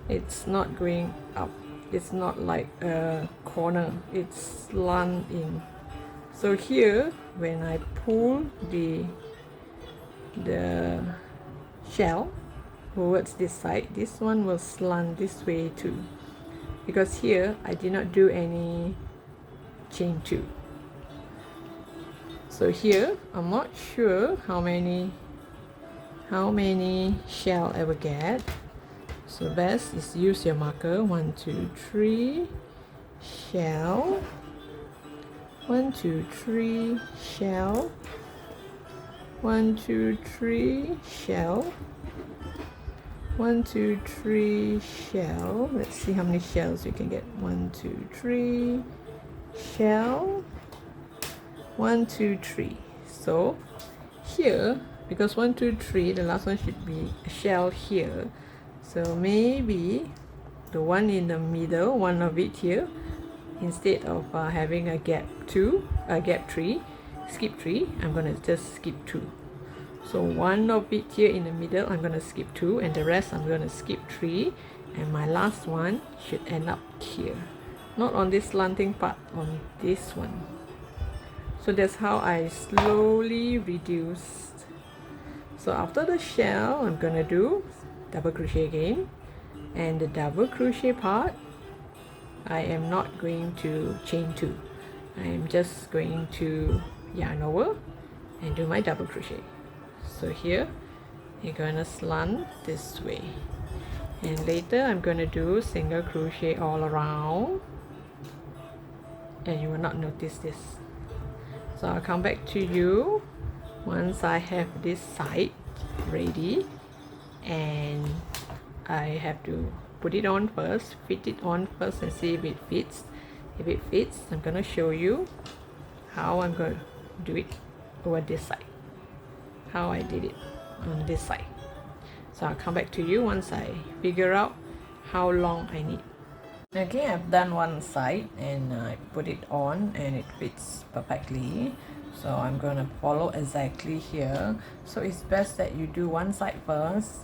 it's not going up. It's not like a corner, it's slant in. So here when I pull the shell towards this side, this one will slant this way too, because here I did not do any chain 2. So here I'm not sure how many shell I will get. So best is use your marker. 1, 2, 3 shell, 1, 2, 3 shell, 1, 2, 3 shell, 1, 2, 3 shell. Let's see how many shells you can get. 1, 2, 3 shell, 1, 2, 3. So here, because 1, 2, 3, the last one should be a shell here. So maybe the one in the middle, one of it here, instead of having a gap 3, skip 3, I'm gonna just skip 2. So one of it here in the middle, I'm gonna skip 2, and the rest I'm gonna skip 3, and my last one should end up here, not on this slanting part, on this one. So that's how I slowly reduce. So after the shell, I'm gonna do double crochet again, and the double crochet part I am not going to chain 2. I am just going to yarn over and do my double crochet. So here you're gonna slant this way, and later I'm gonna do single crochet all around, and you will not notice this. So I'll come back to you once I have this side ready, and I have to put it on first, fit it on first and see if it fits. If it fits, I'm gonna show you how I'm gonna do it over this side, how I did it on this side. So I'll come back to you once I figure out how long I need. Okay, I've done one side and I put it on and it fits perfectly. So I'm gonna follow exactly here. So it's best that you do one side first,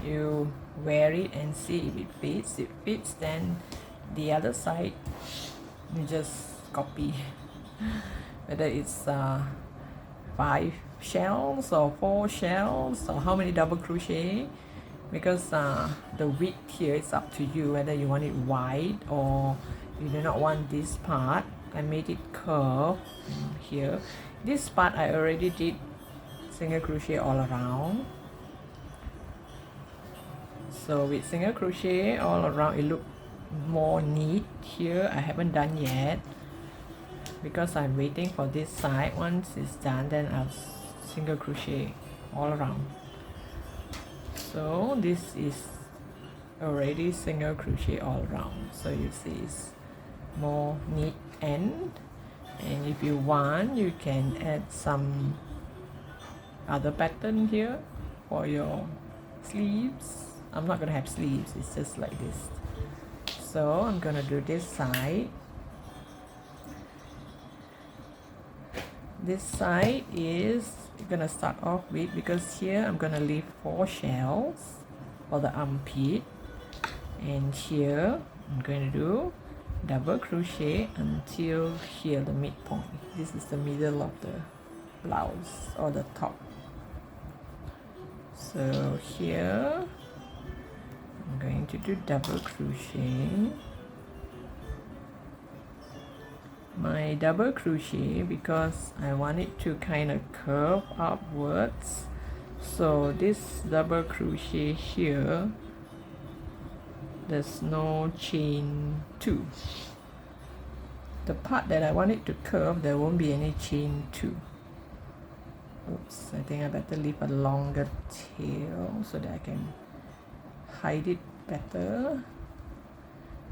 you wear it and see if it fits. If it fits, then the other side you just copy. Whether it's 5 shells or 4 shells or how many double crochet, because the width here is up to you, whether you want it wide or you do not want this part. I made it curve here. This part I already did single crochet all around. So with single crochet all around, it look more neat. Here I haven't done yet because I'm waiting for this side. Once it's done, then I'll single crochet all around. So this is already single crochet all around, so you see it's more neat end. And if you want, you can add some other pattern here for your sleeves. I'm not gonna have sleeves, it's just like this. So I'm gonna do this side. This side is gonna start off with, because here I'm gonna leave 4 shells for the armpit, and here I'm going to do double crochet until here, the midpoint. This is the middle of the blouse or the top. So here I'm going to do double crochet. My double crochet, because I want it to kind of curve upwards, so this double crochet here, there's no chain 2. The part that I want it to curve, there won't be any chain 2. Oops, I think I better leave a longer tail so that I can hide it better.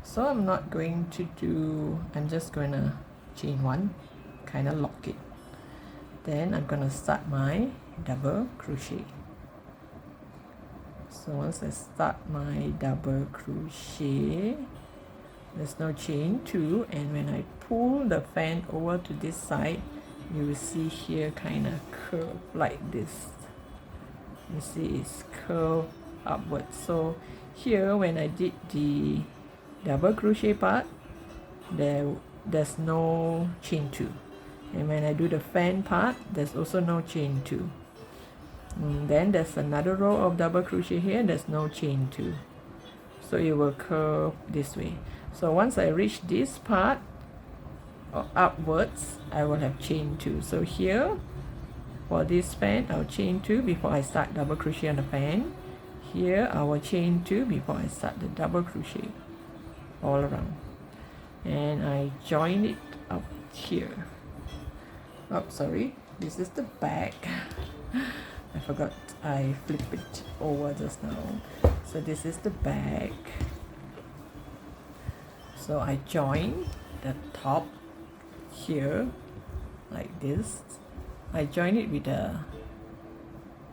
So I'm not going to do, I'm just going to chain 1, kind of lock it. Then I'm going to start my double crochet. So once I start my double crochet, there's no chain 2, and when I pull the fan over to this side, you will see here kind of curve like this. You see it's curved upwards. So here when I did the double crochet part, there's no chain 2, and when I do the fan part, there's also no chain 2. And then there's another row of double crochet here, there's no chain 2, so it will curve this way. So once I reach this part upwards, I will have chain 2. So here for this fan, I'll chain 2 before I start double crochet on the fan. Here I will chain 2 before I start the double crochet all around, and I join it up here. Oh, sorry, this is the back. I forgot I flipped it over just now. So this is the back. So I join the top here like this. I join it with a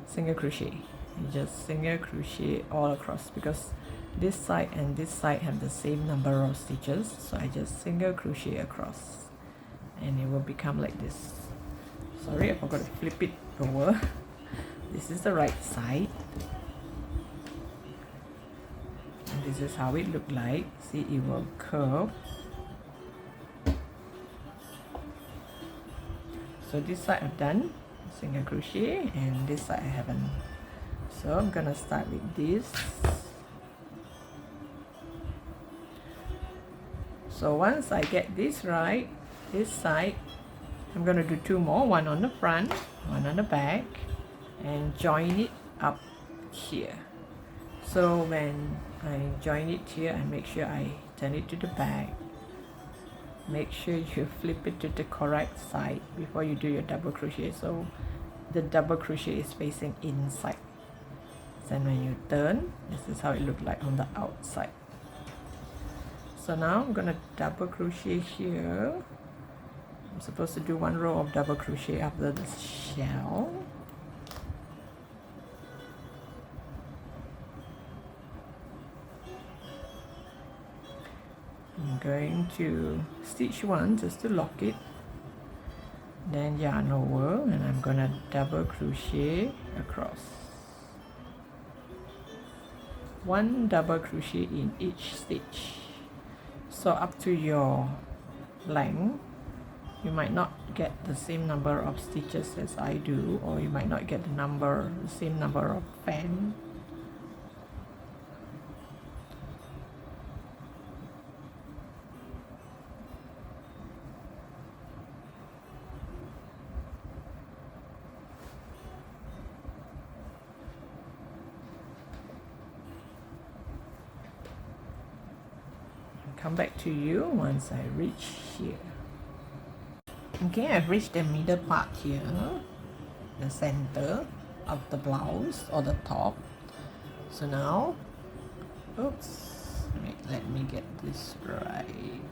single crochet. You just single crochet all across, because this side and this side have the same number of stitches, so I just single crochet across and it will become like this. Sorry, I forgot to flip it over. This is the right side and this this is how it look like. See, it will curve. So this side I've done single crochet and this side I haven't. So I'm gonna start with this. So once I get this right, this side, I'm gonna do 2 more, one on the front, one on the back, and join it up here. So when I join it here, I make sure I turn it to the back. Make sure you flip it to the correct side before you do your double crochet, so the double crochet is facing inside. Then when you turn, this is how it looks like on the outside. So now I'm gonna double crochet here. I'm supposed to do 1 row of double crochet after the shell. I'm going to stitch 1 just to lock it, then yarn over, and I'm gonna double crochet across. 1 double crochet in each stitch. So up to your length, you might not get the same number of stitches as I do, or you might not get the same number of fan. Come back to you once I reach here. Okay, I've reached the middle part here, the center of the blouse or the top. So now, oops, let me get this right.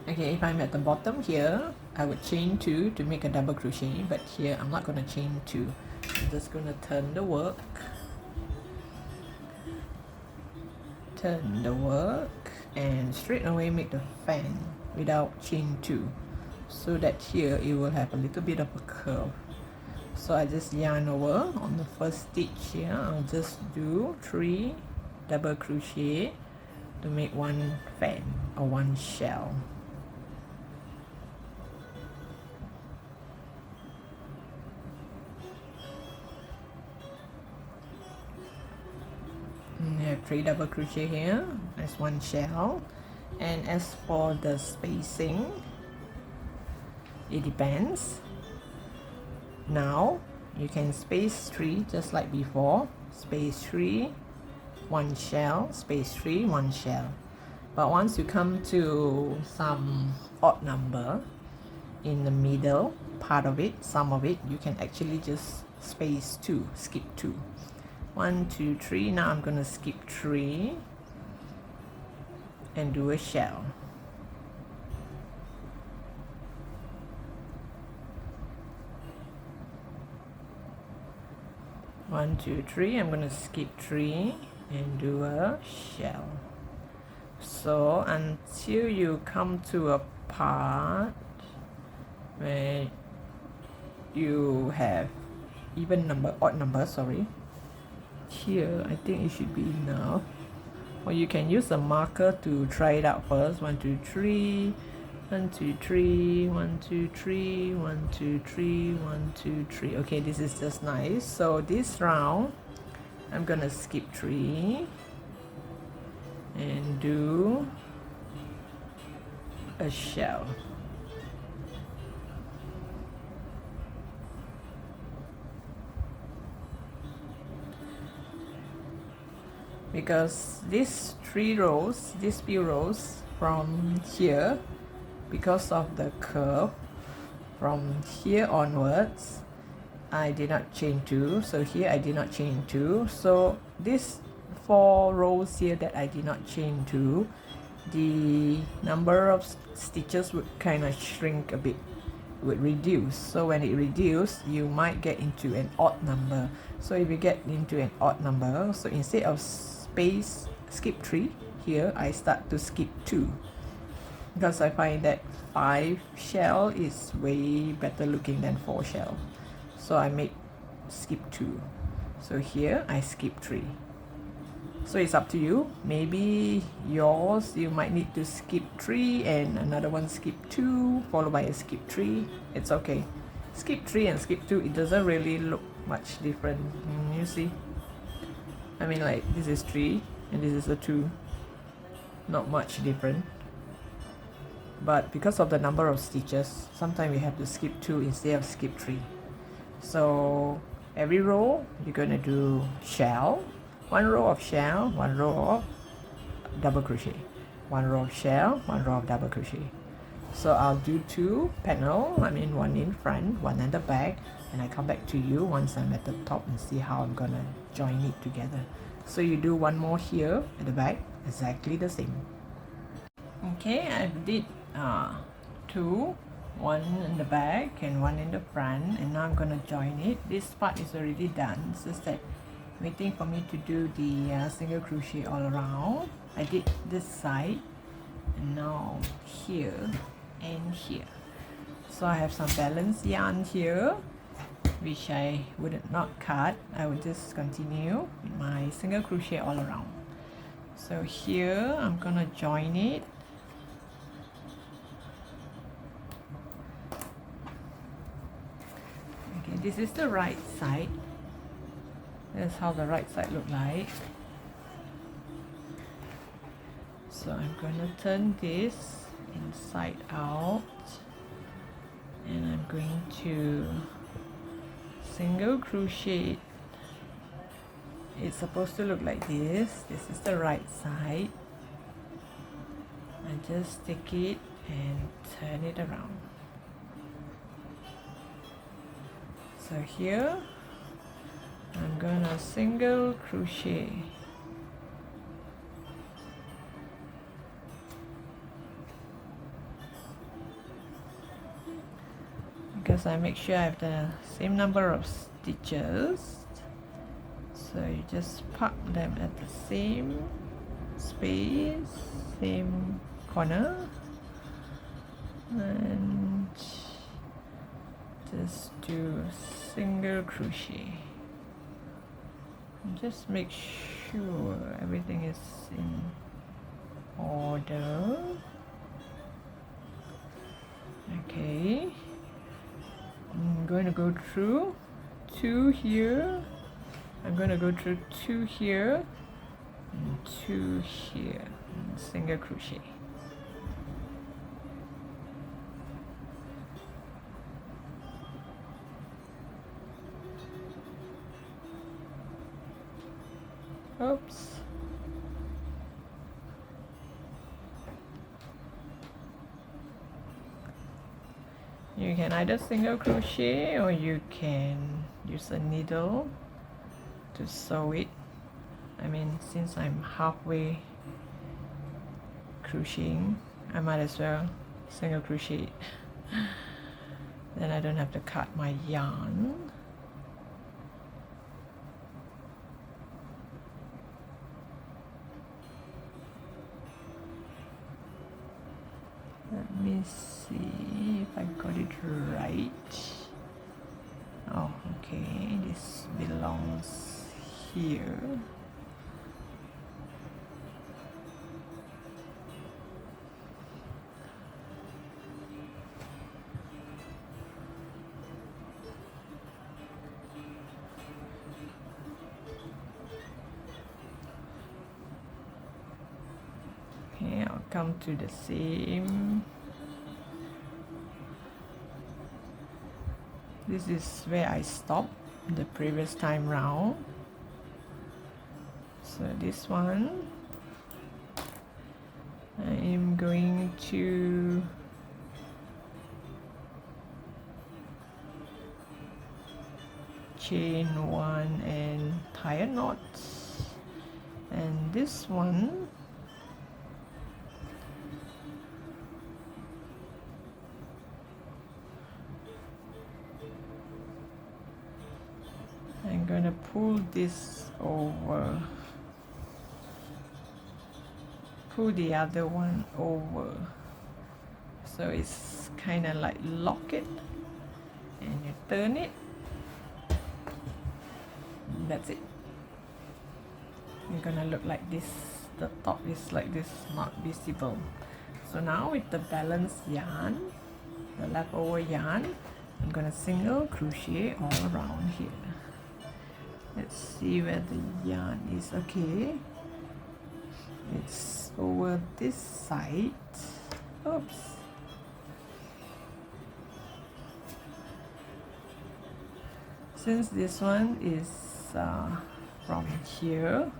Okay, if I'm at the bottom here, I would chain 2 to make a double crochet, but here I'm not going to chain 2. I'm just going to turn the work, and straight away make the fan without chain 2, so that here it will have a little bit of a curve. So I just yarn over on the first stitch here. I'll just do 3 double crochet to make 1 fan or 1 shell. I have 3 double crochet here as 1 shell, and as for the spacing, it depends. Now you can space 3 just like before, space 3, 1 shell, space 3, 1 shell. But once you come to some odd number in the middle part of it, some of it, you can actually just space 2, skip 2. 1, 2, 3. Now I'm going to skip 3 and do a shell. One, 2, 3. I'm going to skip 3 and do a shell. So until you come to a part where you have odd number, sorry. Here I think it should be enough, or you can use a marker to try it out first. 1, 2, 3, 1, 2, 3, 1, 2, 3, 1, 2, 3, 1, 2, 3. Okay, this is just nice. So this round I'm gonna skip 3 and do a shell. Because these few rows from here, because of the curve from here onwards, I did not chain 2. So here I did not chain 2. So this 4 rows here that I did not chain 2, the number of stitches would kind of shrink a bit, would reduce. So when it reduces, you might get into an odd number. So if you get into an odd number, so instead of skip 3 here, I start to skip 2, because I find that 5 shell is way better looking than 4 shell. so I made skip 2. So here I skip 3. So it's up to you. Maybe yours you might need to skip 3 and another one skip 2 followed by a skip 3. It's okay. Skip 3 and skip 2, it doesn't really look much different. You see, I mean, like, this is 3 and this is a 2, not much different. But because of the number of stitches, sometimes we have to skip 2 instead of skip 3. So every row you're gonna do shell, 1 row of shell, 1 row of double crochet, 1 row of shell, 1 row of double crochet. So I'll do 2 panel, I mean 1 in front, 1 at the back, and I come back to you once I'm at the top and see how I'm gonna join it together. So you do 1 more here at the back, exactly the same. Okay, I did 2, 1 in the back and 1 in the front, and now I'm gonna join it. This part is already done, it's just that waiting for me to do the single crochet all around. I did this side, and now here and here. So I have some balance yarn here which I would not cut. I would just continue with my single crochet all around. So here I'm gonna join it. Okay, this is the right side. That's how the right side look like. So I'm gonna turn this inside out, and I'm going to single crochet. It's supposed to look like this. This is the right side. I just take it and turn it around. So here I'm gonna single crochet. Because I make sure I have the same number of stitches, so you just park them at the same space, same corner, and just do single crochet. And just make sure everything is in order. Okay, I'm going to go through 2 here. I'm going to go through 2 here and 2 here and single crochet. Oops. You can either single crochet or you can use a needle to sew it. I mean, since I'm halfway crocheting, I might as well single crochet it. Then I don't have to cut my yarn. Let me see if I got it right. Oh, okay, this belongs here. Okay, I'll come to the same. This is where I stopped the previous time round. So this one, I am going to chain 1 and tie a knot, and this one I'm going to pull this over, pull the other one over, so it's kind of like lock it, and you turn it that's it. You're gonna look like this. The top is like this, not visible. So now with the balance yarn, the leftover yarn, I'm gonna single crochet all around here. Let's see where the yarn is. Okay, it's over this side. Oops. Since this one is from here,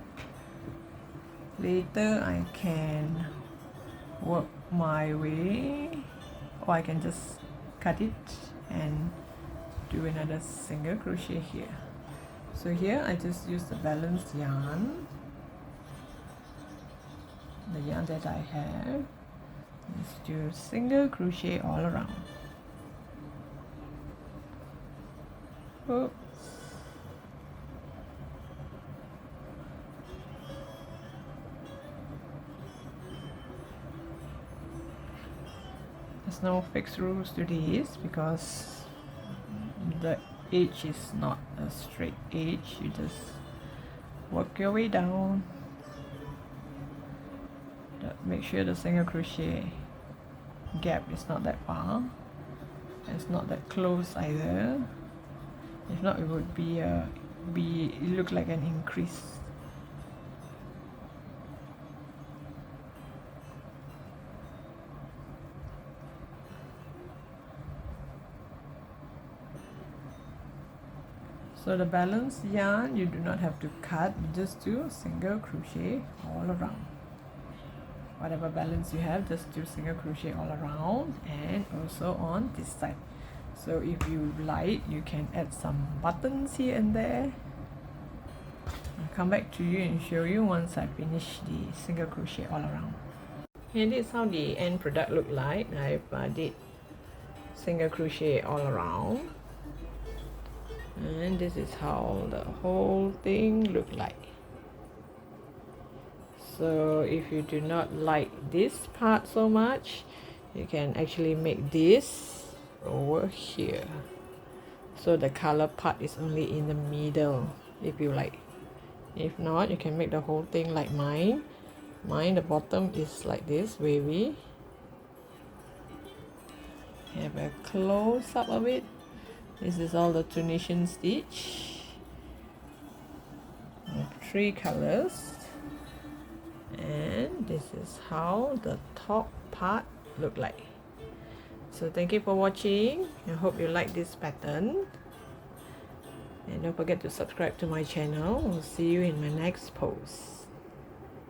later I can work my way, or I can just cut it and do another single crochet here. So here I just use the balanced yarn, the yarn that I have. Let's do single crochet all around. Oops. There's no fixed rules to this because the edge is not a straight edge. You just work your way down. Make sure the single crochet gap is not that far. It's not that close either. If not, it would look like an increase. So the balance yarn, you do not have to cut, you just do single crochet all around. Whatever balance you have, just do single crochet all around, and also on this side. So if you like, you can add some buttons here and there. I'll come back to you and show you once I finish the single crochet all around. And this is how the end product look like. I've did single crochet all around, and this is how the whole thing look like. So if you do not like this part so much, you can actually make this over here, so the color part is only in the middle if you like. If not, you can make the whole thing like mine. The bottom is like this, wavy. Have a close up of it. This is all the Tunisian stitch. 3 colors, and this is how the top part look like. So thank you for watching. I hope you like this pattern, and don't forget to subscribe to my channel. We'll see you in my next post.